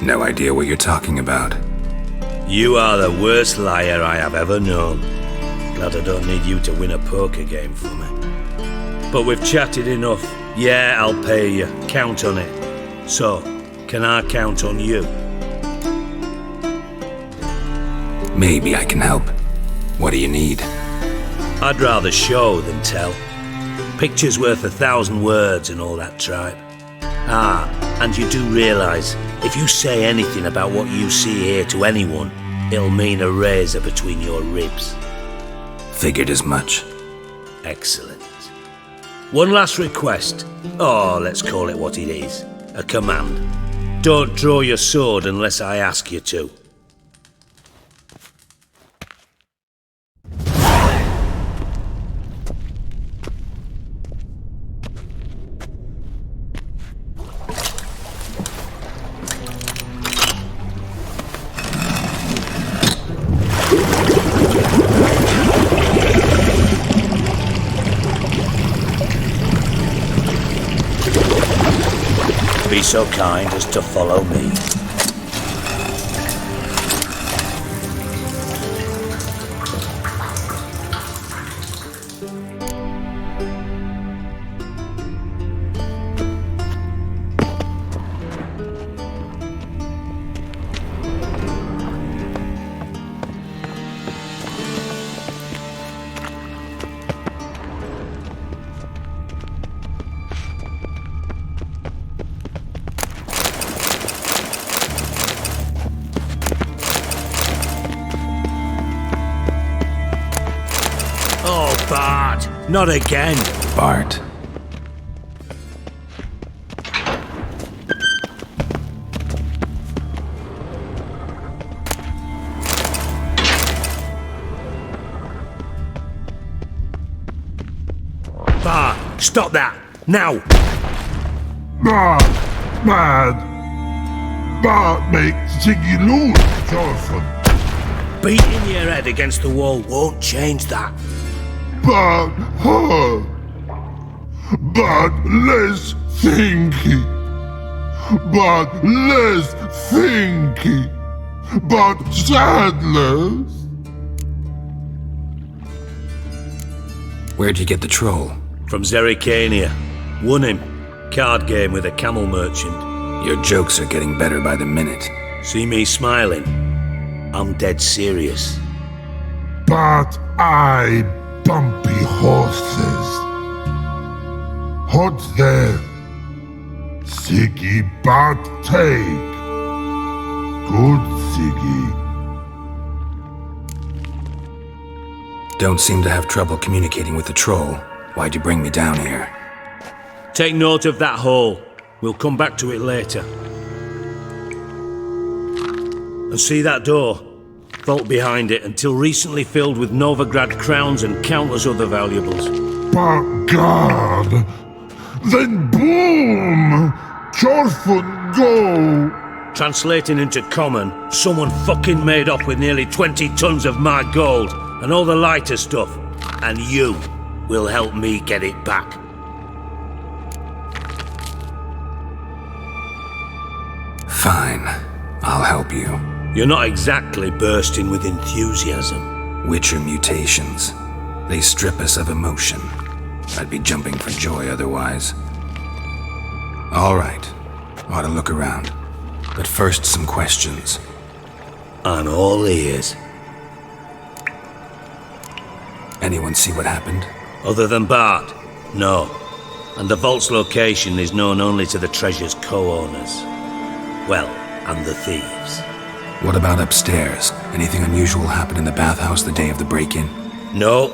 No idea what you're talking about. You are the worst liar I have ever known. Glad I don't need you to win a poker game for me. But we've chatted enough. Yeah, I'll pay you. Count on it. So, can I count on you? Maybe I can help. What do you need? I'd rather show than tell. Picture's worth 1,000 words and all that tripe. Ah, and you do realise, if you say anything about what you see here to anyone, it'll mean a razor between your ribs. Figured as much. Excellent. One last request. Oh, let's call it what it is. A command. Don't draw your sword unless I ask you to. be so kind as to follow me. Oh, Bart! Not again! Bart. Bart, stop that! Now! Bart, mad. Bart makes Ziggy lose, Jonathan. Beating your head against the wall won't change that. But her. But less thinky. But less thinky. But sadless. Where'd you get the troll? From Zerrikania. Won him. Card game with a camel merchant. Your jokes are getting better by the minute. See me smiling? I'm dead serious. But I bumpy horses. Hot there. Ziggy but take. Good Ziggy. Don't seem to have trouble communicating with the troll. Why'd you bring me down here? Take note of that hole. We'll come back to it later. And see that door? Vault behind it, until recently filled with Novigrad crowns and countless other valuables. But God! Then boom! Jorfun go! Translating into common, someone fucking made off with nearly 20 tons of my gold and all the lighter stuff. And you will help me get it back. Fine. I'll help you. You're not exactly bursting with enthusiasm. Witcher mutations. They strip us of emotion. I'd be jumping for joy otherwise. All right. Ought to look around. But first, some questions. I'm all ears. Anyone see what happened? Other than Bart? No. And the vault's location is known only to the treasure's co-owners. Well, and the thieves. What about upstairs? Anything unusual happen in the bathhouse the day of the break-in? No.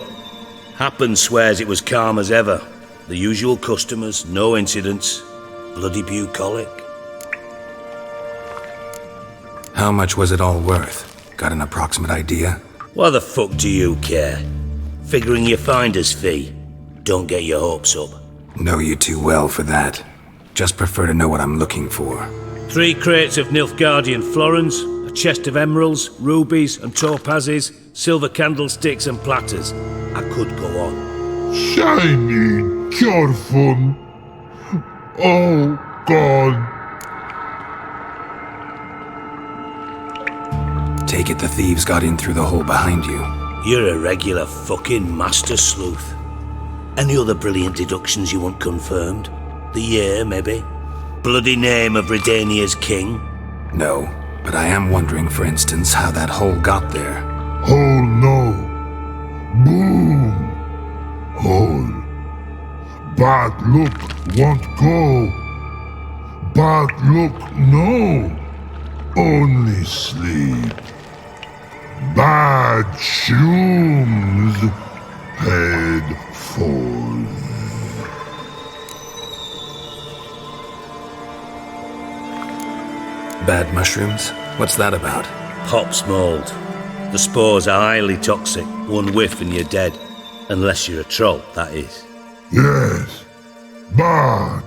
Happen swears it was calm as ever. The usual customers, no incidents. Bloody bucolic. How much was it all worth? Got an approximate idea? Why the fuck do you care? Figuring your finder's fee. Don't get your hopes up. Know you too well for that. Just prefer to know what I'm looking for. 3 crates of Nilfgaardian florins, a chest of emeralds, rubies and topazes, silver candlesticks and platters. I could go on. Shiny Jorfun. Oh God. Take it the thieves got in through the hole behind you. You're a regular fucking master sleuth. Any other brilliant deductions you want confirmed? The year, maybe? Bloody name of Redania's king? No, but I am wondering, for instance, how that hole got there. Hole no. Boom. Hole. Bad look won't go. Bad look no. Only sleep. Bad shoes. Head falls. Bad mushrooms? What's that about? Pop's mold. The spores are highly toxic. One whiff and you're dead. Unless you're a troll, that is. Yes. Bad.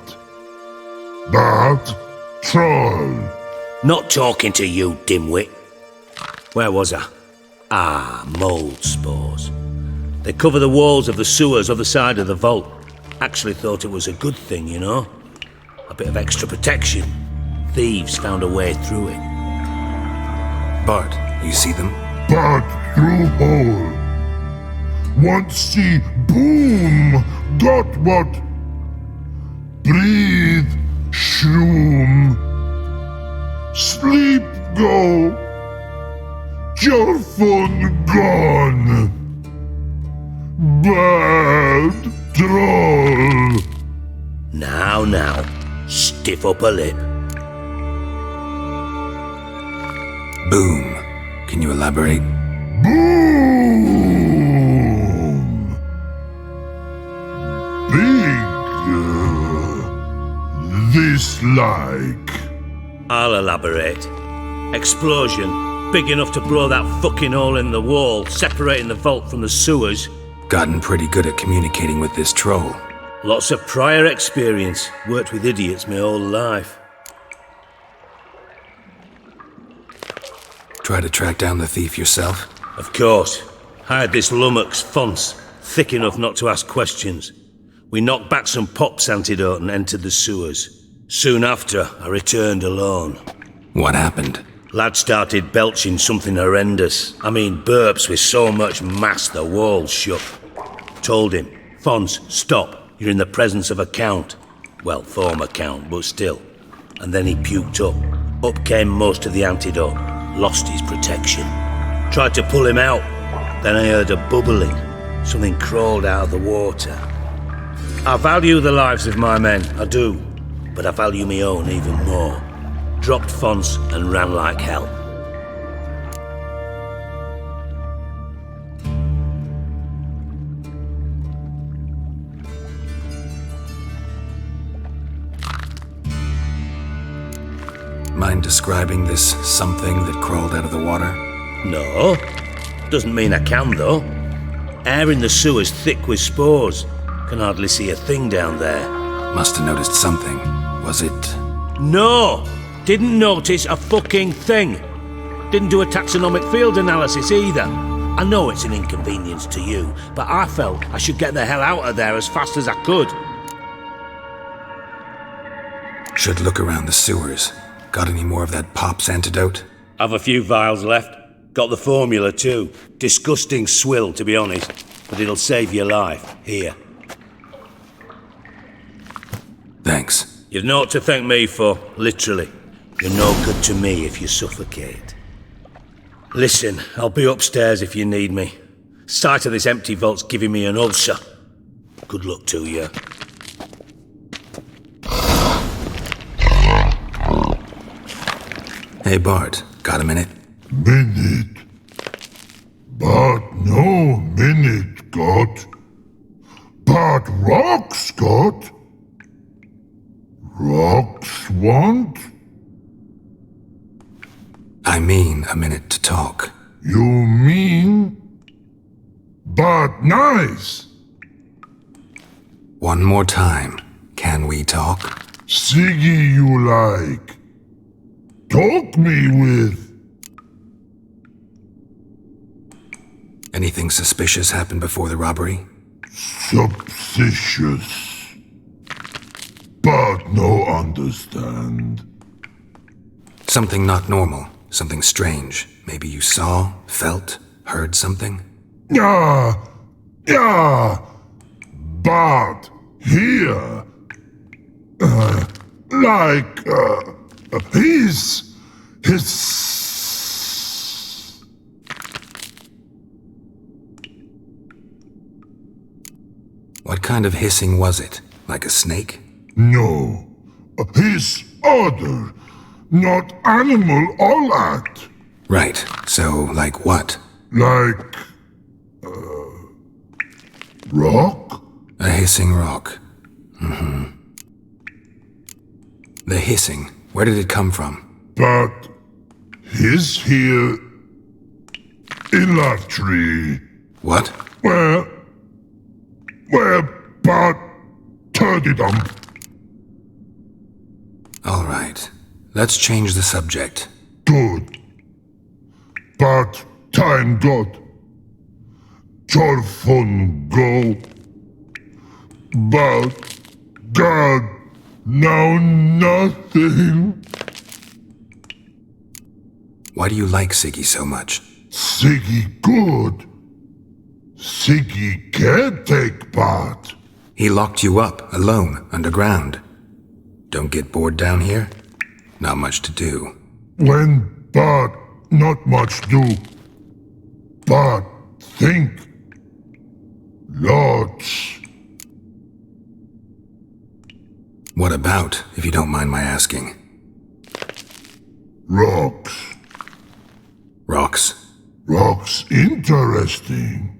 Bad troll. Not talking to you, dimwit. Where was I? Ah, mold spores. They cover the walls of the sewers other side of the vault. Actually thought it was a good thing, you know? A bit of extra protection. Thieves found a way through it. Bart, you see them? But through hole. Once see boom, got what? Breathe, shroom. Sleep go. Your fun gone. Bad troll. Now, stiff upper lip. Boom. Can you elaborate? Boom! Big. This like. I'll elaborate. Explosion, big enough to blow that fucking hole in the wall, separating the vault from the sewers. Gotten pretty good at communicating with this troll. Lots of prior experience. Worked with idiots my whole life. Try to track down the thief yourself? Of course. Hired this lummox, Fons, thick enough not to ask questions. We knocked back some pop's antidote and entered the sewers. Soon after, I returned alone. What happened? Lad started belching something horrendous. I mean, burps with so much mass the walls shook. Told him, Fons, stop. You're in the presence of a count. Well, former count, but still. And then he puked up. Up came most of the antidote. Lost his protection. Tried to pull him out. Then I heard a bubbling. Something crawled out of the water. I value the lives of my men, I do. But I value my own even more. Dropped Fons and ran like hell. Mind describing this something that crawled out of the water? No. Doesn't mean I can, though. Air in the sewer's thick with spores. Can hardly see a thing down there. Must have noticed something. Was it... No! Didn't notice a fucking thing. Didn't do a taxonomic field analysis either. I know it's an inconvenience to you, but I felt I should get the hell out of there as fast as I could. Should look around the sewers. Got any more of that pop's antidote? I've a few vials left. Got the formula too. Disgusting swill, to be honest. But it'll save your life. Here. Thanks. You've naught to thank me for, literally. You're no good to me if you suffocate. Listen, I'll be upstairs if you need me. Sight of this empty vault's giving me an ulcer. Good luck to you. Hey Bart, got a minute? Minute? But no minute got. But rocks got. Rocks want? I mean a minute to talk. You mean? But nice. One more time. Can we talk? Siggy you like. Talk me with. Anything suspicious happened before the robbery? Suspicious. But no understand. Something not normal. Something strange. Maybe you saw, felt, heard something? Yeah. But here. His. What kind of hissing was it? Like a snake? No. His other. Not animal all at. Right. So, like what? Like. Rock? A hissing rock. Mm-hmm. The hissing. Where did it come from? But his here in that tree. What? Where but turdy dump. All right. Let's change the subject. Good. But time got. Your fun go. But God Now nothing. Why do you like Siggy so much? Siggy good. Siggy can take part. He locked you up, alone, underground. Don't get bored down here? Not much to do. When but not much do. But think. Lots. What about, if you don't mind my asking? Rocks. Rocks? Rocks interesting.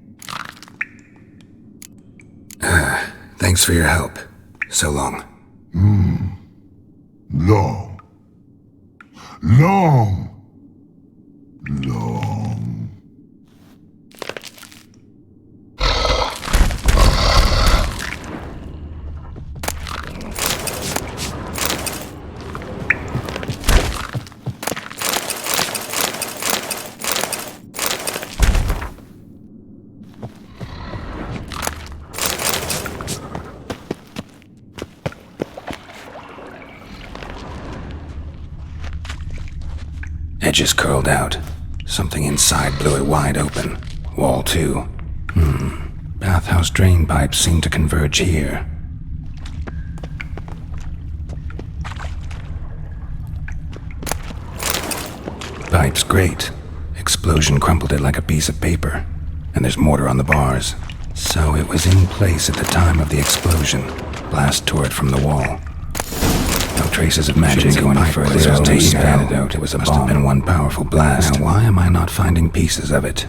Thanks for your help. So long. Long. Long. Long. Edges curled out. Something inside blew it wide open. Wall too. Bathhouse drain pipes seem to converge here. Pipes great. Explosion crumpled it like a piece of paper. And there's mortar on the bars. So it was in place at the time of the explosion. Blast tore it from the wall. No traces of magic going further. It was a bomb. Must have been one powerful blast. Now why am I not finding pieces of it?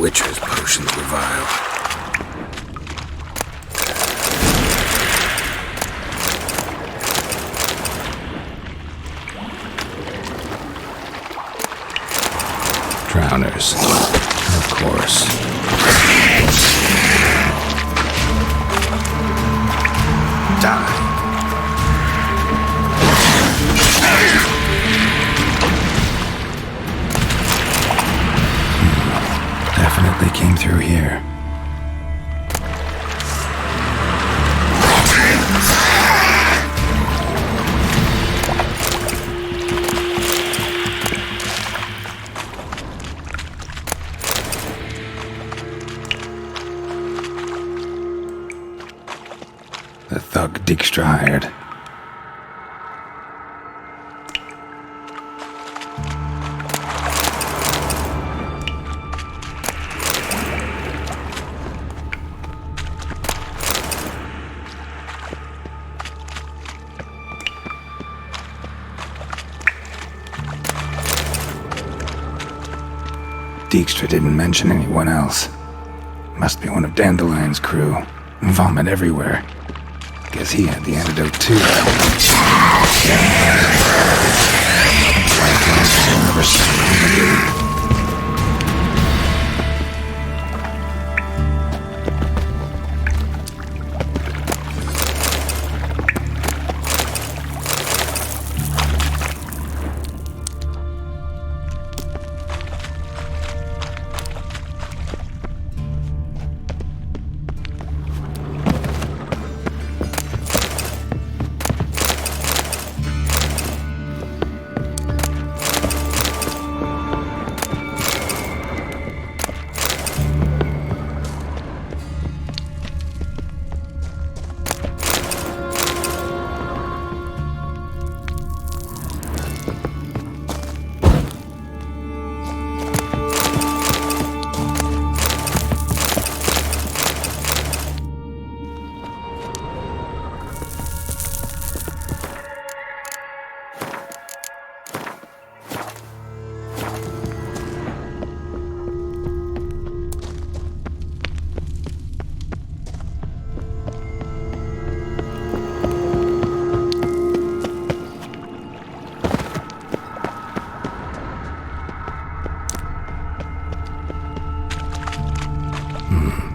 Witcher's potions were vile. Drowners, of course. Die. Definitely came through here. The thug Dijkstra hired. Dijkstra didn't mention anyone else. Must be one of Dandelion's crew. Vomit everywhere. Guess he had the antidote too.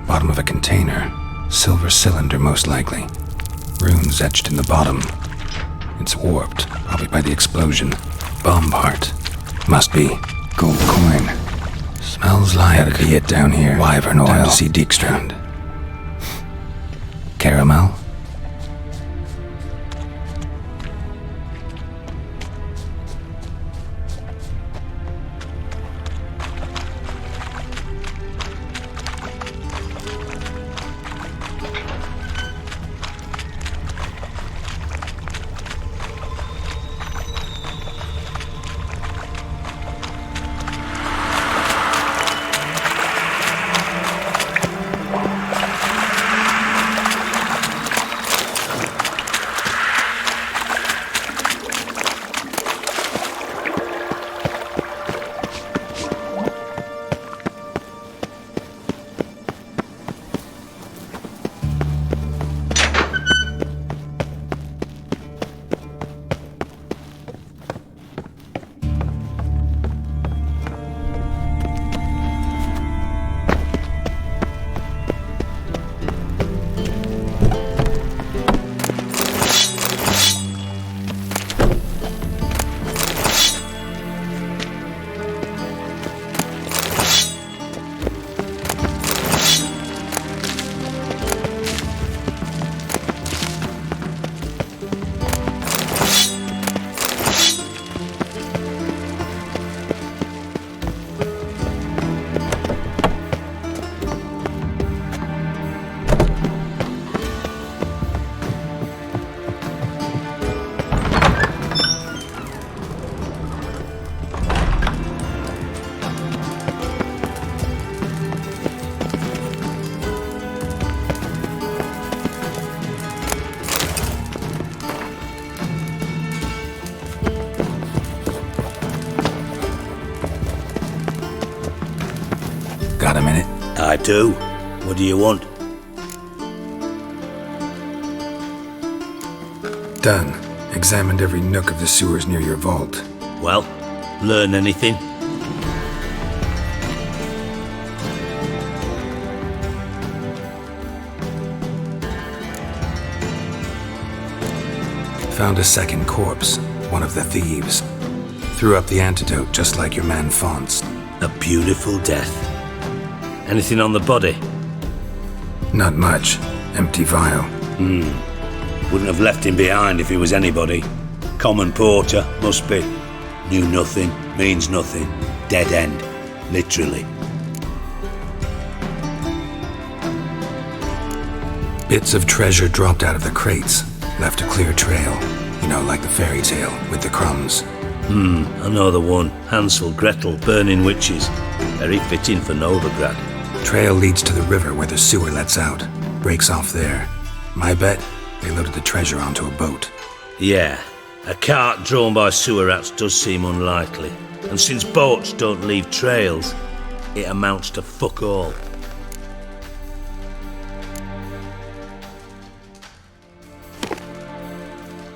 Bottom of a container. Silver cylinder, most likely. Runes etched in the bottom. It's warped, probably by the explosion. Bomb part. Must be. Gold coin. Smells like... Gotta be it down here. Wyvern oil. Time to see Dijkstra. Caramel? Got a minute? I do. What do you want? Done. Examined every nook of the sewers near your vault. Well, learn anything? Found a second corpse, one of the thieves. Threw up the antidote just like your man Fonz. A beautiful death. Anything on the body? Not much. Empty vial. Wouldn't have left him behind if he was anybody. Common porter, must be. Knew nothing, means nothing. Dead end. Literally. Bits of treasure dropped out of the crates. Left a clear trail. You know, like the fairy tale, with the crumbs. I know the one. Hansel, Gretel, burning witches. Very fitting for Novigrad. Trail leads to the river where the sewer lets out. Breaks off there. My bet, they loaded the treasure onto a boat. Yeah. A cart drawn by sewer rats does seem unlikely. And since boats don't leave trails, it amounts to fuck all.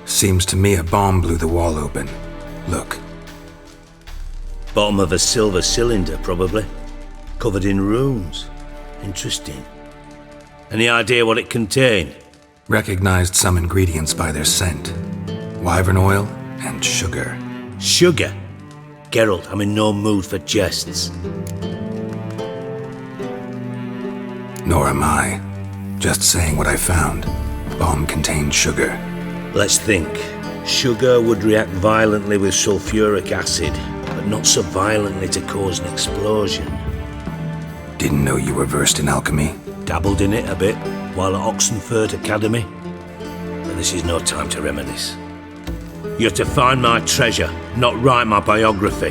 Seems to me a bomb blew the wall open. Look. Bottom of a silver cylinder, probably. Covered in runes. Interesting. Any idea what it contained? Recognized some ingredients by their scent. Wyvern oil and sugar. Sugar? Geralt, I'm in no mood for jests. Nor am I. Just saying what I found. Bomb contained sugar. Let's think. Sugar would react violently with sulfuric acid, but not so violently to cause an explosion. Didn't know you were versed in alchemy. Dabbled in it a bit while at Oxenford Academy. But this is no time to reminisce. You're to find my treasure, not write my biography.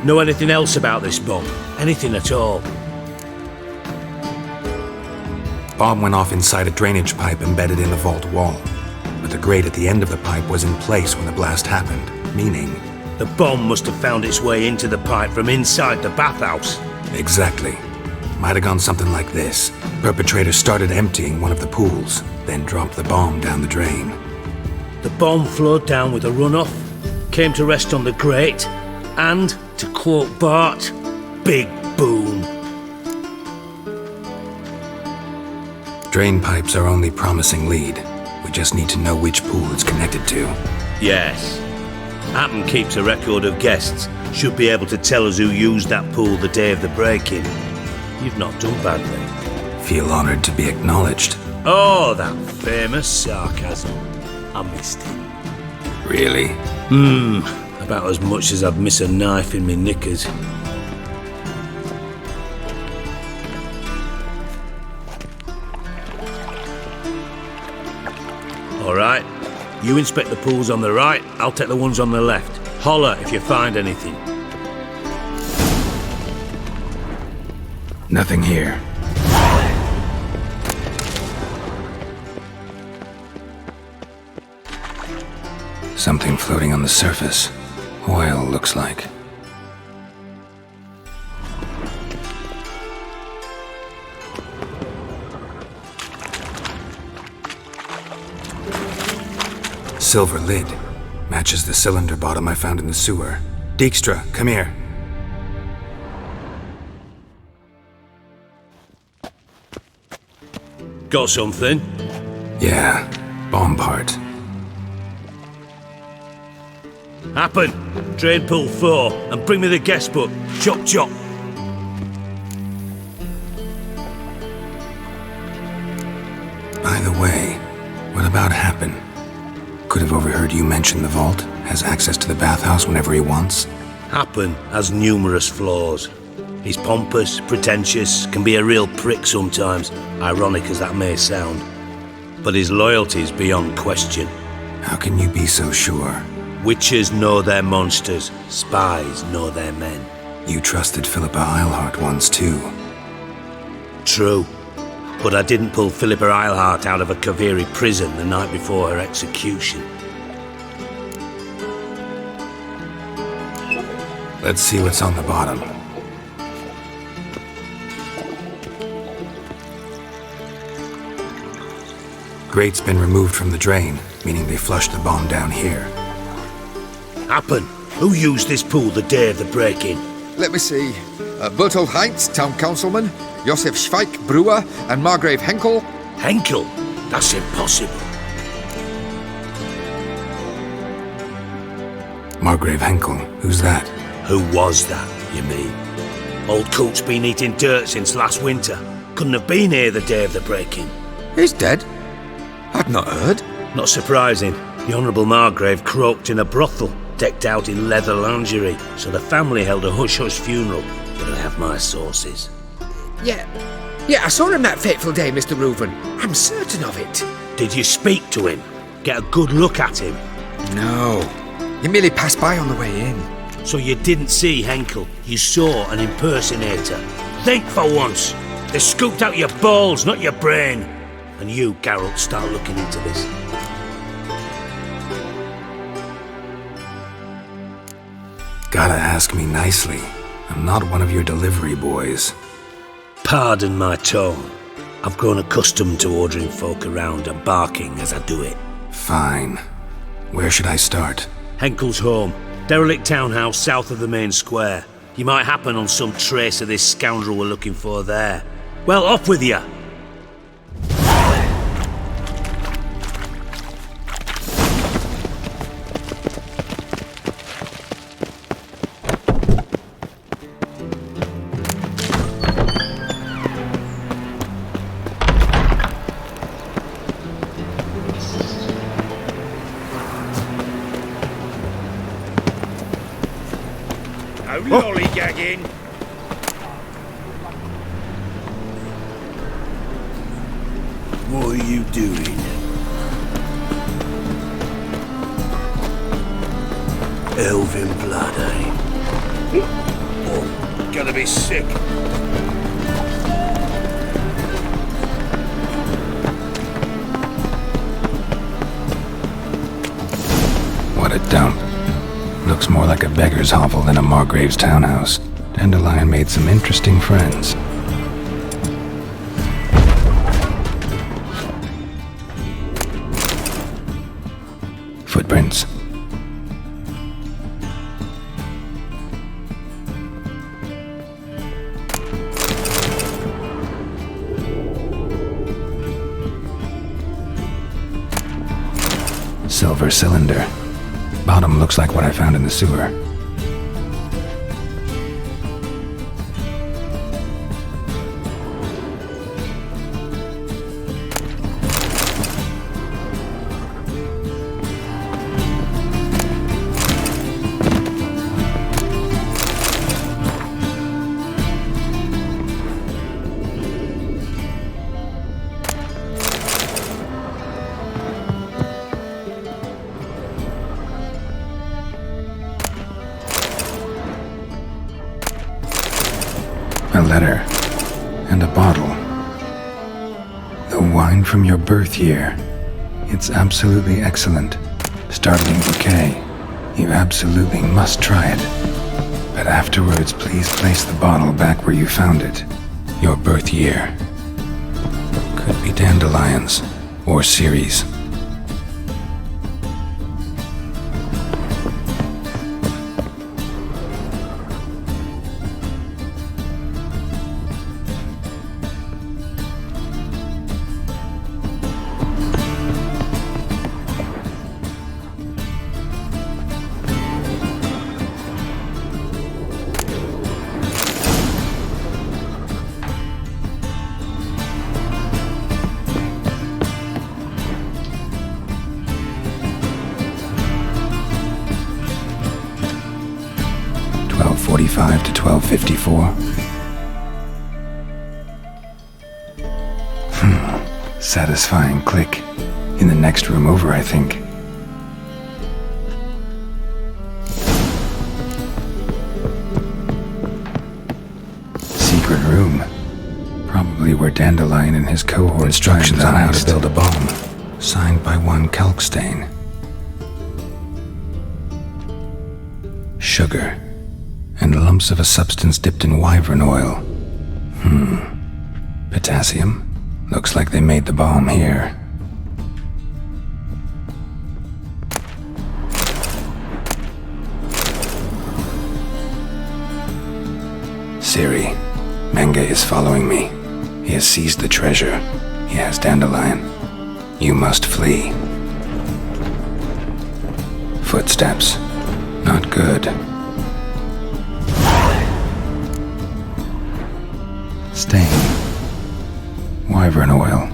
Know anything else about this bomb? Anything at all? Bomb went off inside a drainage pipe embedded in the vault wall. But the grate at the end of the pipe was in place when the blast happened, meaning... The bomb must have found its way into the pipe from inside the bathhouse. Exactly. Might have gone something like this. Perpetrator started emptying one of the pools, then dropped the bomb down the drain. The bomb flowed down with a runoff, came to rest on the grate, and, to quote Bart, big boom. Drain pipes are only promising lead. We just need to know which pool it's connected to. Yes. Appen keeps a record of guests. Should be able to tell us who used that pool the day of the break-in. You've not done badly. Feel honored to be acknowledged. Oh, that famous sarcasm. I missed it. Really? About as much as I'd miss a knife in me knickers. All right. You inspect the pools on the right, I'll take the ones on the left. Holler if you find anything. Nothing here. Something floating on the surface. Oil, looks like. Silver lid. Matches the cylinder bottom I found in the sewer. Dijkstra, come here. Got something? Yeah, bomb part. Happen. Drain pool 4 and bring me the guest book. Chop chop. By the way, what about Happen? Could have overheard you mention the vault. Has access to the bathhouse whenever he wants. Happen has numerous flaws. He's pompous, pretentious, can be a real prick sometimes, ironic as that may sound. But his loyalty's beyond question. How can you be so sure? Witches know their monsters, spies know their men. You trusted Philippa Eilhart once too. True. But I didn't pull Philippa Eilhart out of a Kaviri prison the night before her execution. Let's see what's on the bottom. grate's been removed from the drain, meaning they flushed the bomb down here. Happen. Who used this pool the day of the break-in? Let me see. Bertold Heinz, town councilman, Josef Schweik, brewer, and Margrave Henkel. Henkel? That's impossible. Margrave Henkel, who's that? Who was that, you mean? Old Coot's been eating dirt since last winter. Couldn't have been here the day of the break-in. He's dead? I'd not heard. Not surprising. The Honourable Margrave croaked in a brothel, decked out in leather lingerie, so the family held a hush-hush funeral, but I have my sources. Yeah, I saw him that fateful day, Mr. Reuven. I'm certain of it. Did you speak to him? Get a good look at him? No. He merely passed by on the way in. So you didn't see Henkel, you saw an impersonator. Think for once. They scooped out your balls, not your brain. And you, Geralt, start looking into this. Gotta ask me nicely. I'm not one of your delivery boys. Pardon my tone. I've grown accustomed to ordering folk around and barking as I do it. Fine. Where should I start? Henkel's home. Derelict townhouse south of the main square. You might happen on some trace of this scoundrel we're looking for there. Well, off with you! Lollygagging. What are you doing? Elven blood, eh? Oh, gonna be sick. What a dump. Looks more like a beggar's hovel than a Margrave's townhouse. Dandelion made some interesting friends. Footprints. Silver cylinder. Bottom looks like what I found in the sewer. A letter. And a bottle. The wine from your birth year. It's absolutely excellent. Startling bouquet. You absolutely must try it. But afterwards, please place the bottle back where you found it. Your birth year. Could be dandelions. Or Ceres. .45 to 12:54. Satisfying click. In the next room over, I think. Secret room. Probably where Dandelion and his cohort instructions on how to build a bomb. Signed by one Kalkstain. Sugar. And lumps of a substance dipped in wyvern oil. Potassium? Looks like they made the bomb here. Ciri, Menge is following me. He has seized the treasure. He has Dandelion. You must flee. Footsteps. Not good. Stain. Wyvern oil.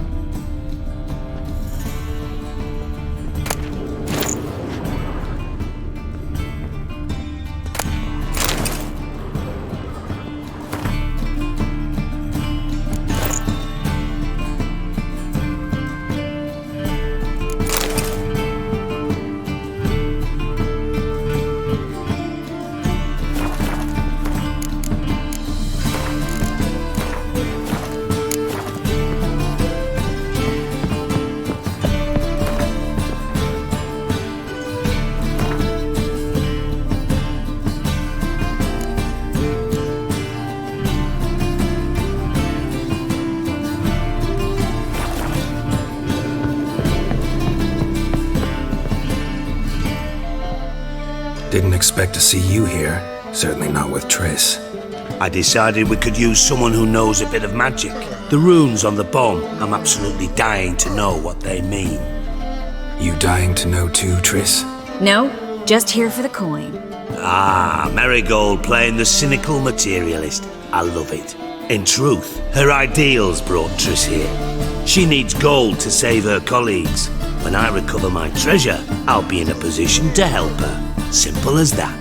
Didn't expect to see you here. Certainly not with Triss. I decided we could use someone who knows a bit of magic. The runes on the bomb, I'm absolutely dying to know what they mean. You dying to know too, Triss? No, just here for the coin. Ah, Marigold playing the cynical materialist. I love it. In truth, her ideals brought Triss here. She needs gold to save her colleagues. When I recover my treasure, I'll be in a position to help her. Simple as that.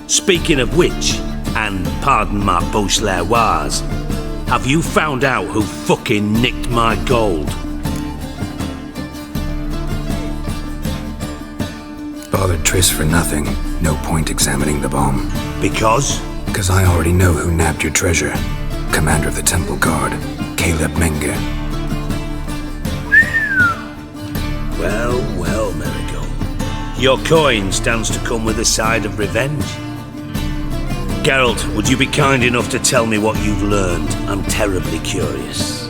Speaking of which, and pardon my Beauclervoise, have you found out who fucking nicked my gold? Bothered Triss for nothing. No point examining the bomb. Because? Because I already know who nabbed your treasure. Commander of the Temple Guard, Caleb Menge. Well, well, Marigold. Your coin stands to come with a side of revenge. Geralt, would you be kind enough to tell me what you've learned? I'm terribly curious.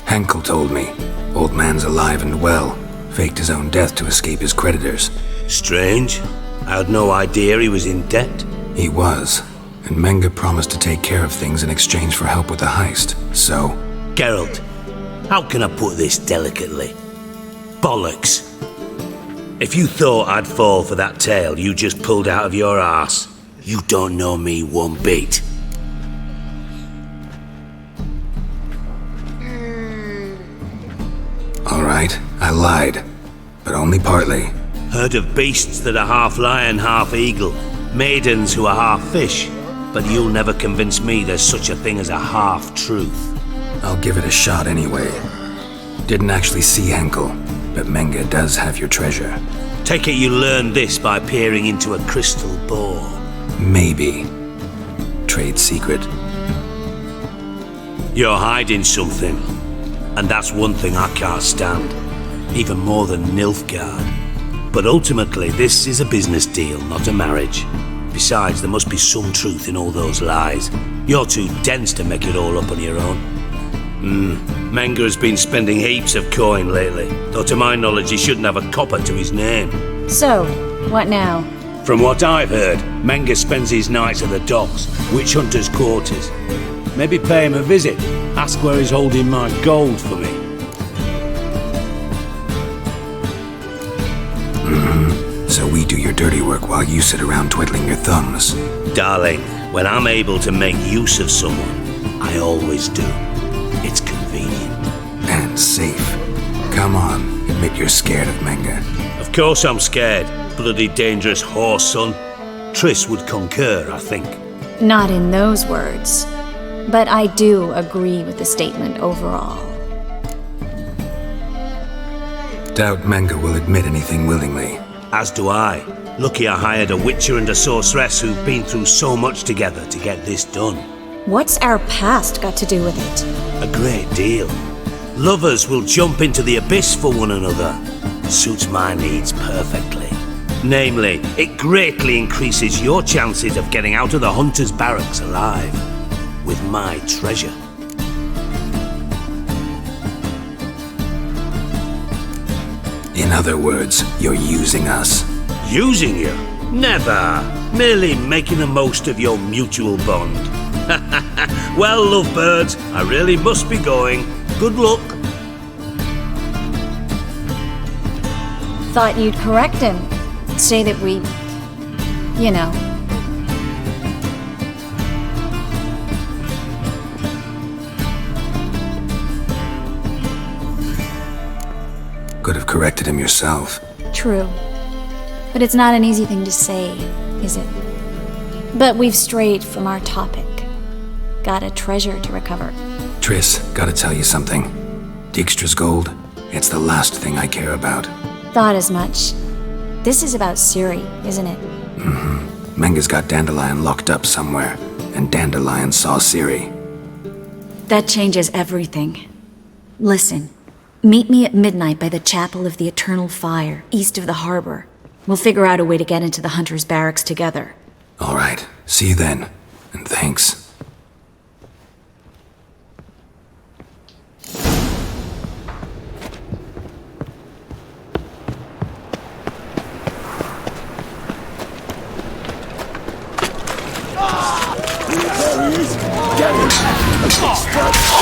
Henkel told me. Old man's alive and well. Faked his own death to escape his creditors. Strange. I had no idea he was in debt. He was. And Menge promised to take care of things in exchange for help with the heist. So... Geralt, how can I put this delicately? Bollocks. If you thought I'd fall for that tale you just pulled out of your arse, you don't know me one bit. All right, I lied. But only partly. Heard of beasts that are half lion, half eagle. Maidens who are half fish. But you'll never convince me there's such a thing as a half-truth. I'll give it a shot anyway. Didn't actually see Henkel, but Menge does have your treasure. Take it you learned this by peering into a crystal ball. Maybe. Trade secret. You're hiding something. And that's one thing I can't stand. Even more than Nilfgaard. But ultimately, this is a business deal, not a marriage. Besides, there must be some truth in all those lies. You're too dense to make it all up on your own. Menge has been spending heaps of coin lately, though to my knowledge he shouldn't have a copper to his name. So, what now? From what I've heard, Menge spends his nights at the docks, witch hunters' quarters. Maybe pay him a visit, ask where he's holding my gold for me. So we do your dirty work while you sit around twiddling your thumbs. Darling, when I'm able to make use of someone, I always do. It's convenient. And safe. Come on, admit you're scared of Menge. Of course I'm scared. Bloody dangerous horse, son. Triss would concur, I think. Not in those words. But I do agree with the statement overall. Doubt Menge will admit anything willingly. As do I. Lucky I hired a witcher and a sorceress who've been through so much together to get this done. What's our past got to do with it? A great deal. Lovers will jump into the abyss for one another. Suits my needs perfectly. Namely, it greatly increases your chances of getting out of the hunter's barracks alive. With my treasure. In other words, you're using us. Using you? Never. Merely making the most of your mutual bond. Well, lovebirds, I really must be going. Good luck. Thought you'd correct him. Say that we... you know. Could have corrected him yourself. True. But it's not an easy thing to say, is it? But we've strayed from our topic. Got a treasure to recover. Triss, gotta tell you something. Dijkstra's gold, it's the last thing I care about. Thought as much. This is about Ciri, isn't it? Mm-hmm. Menga's got Dandelion locked up somewhere, and Dandelion saw Ciri. That changes everything. Listen, meet me at midnight by the Chapel of the Eternal Fire, east of the harbor. We'll figure out a way to get into the Hunter's barracks together. All right, see you then, and thanks. Get him!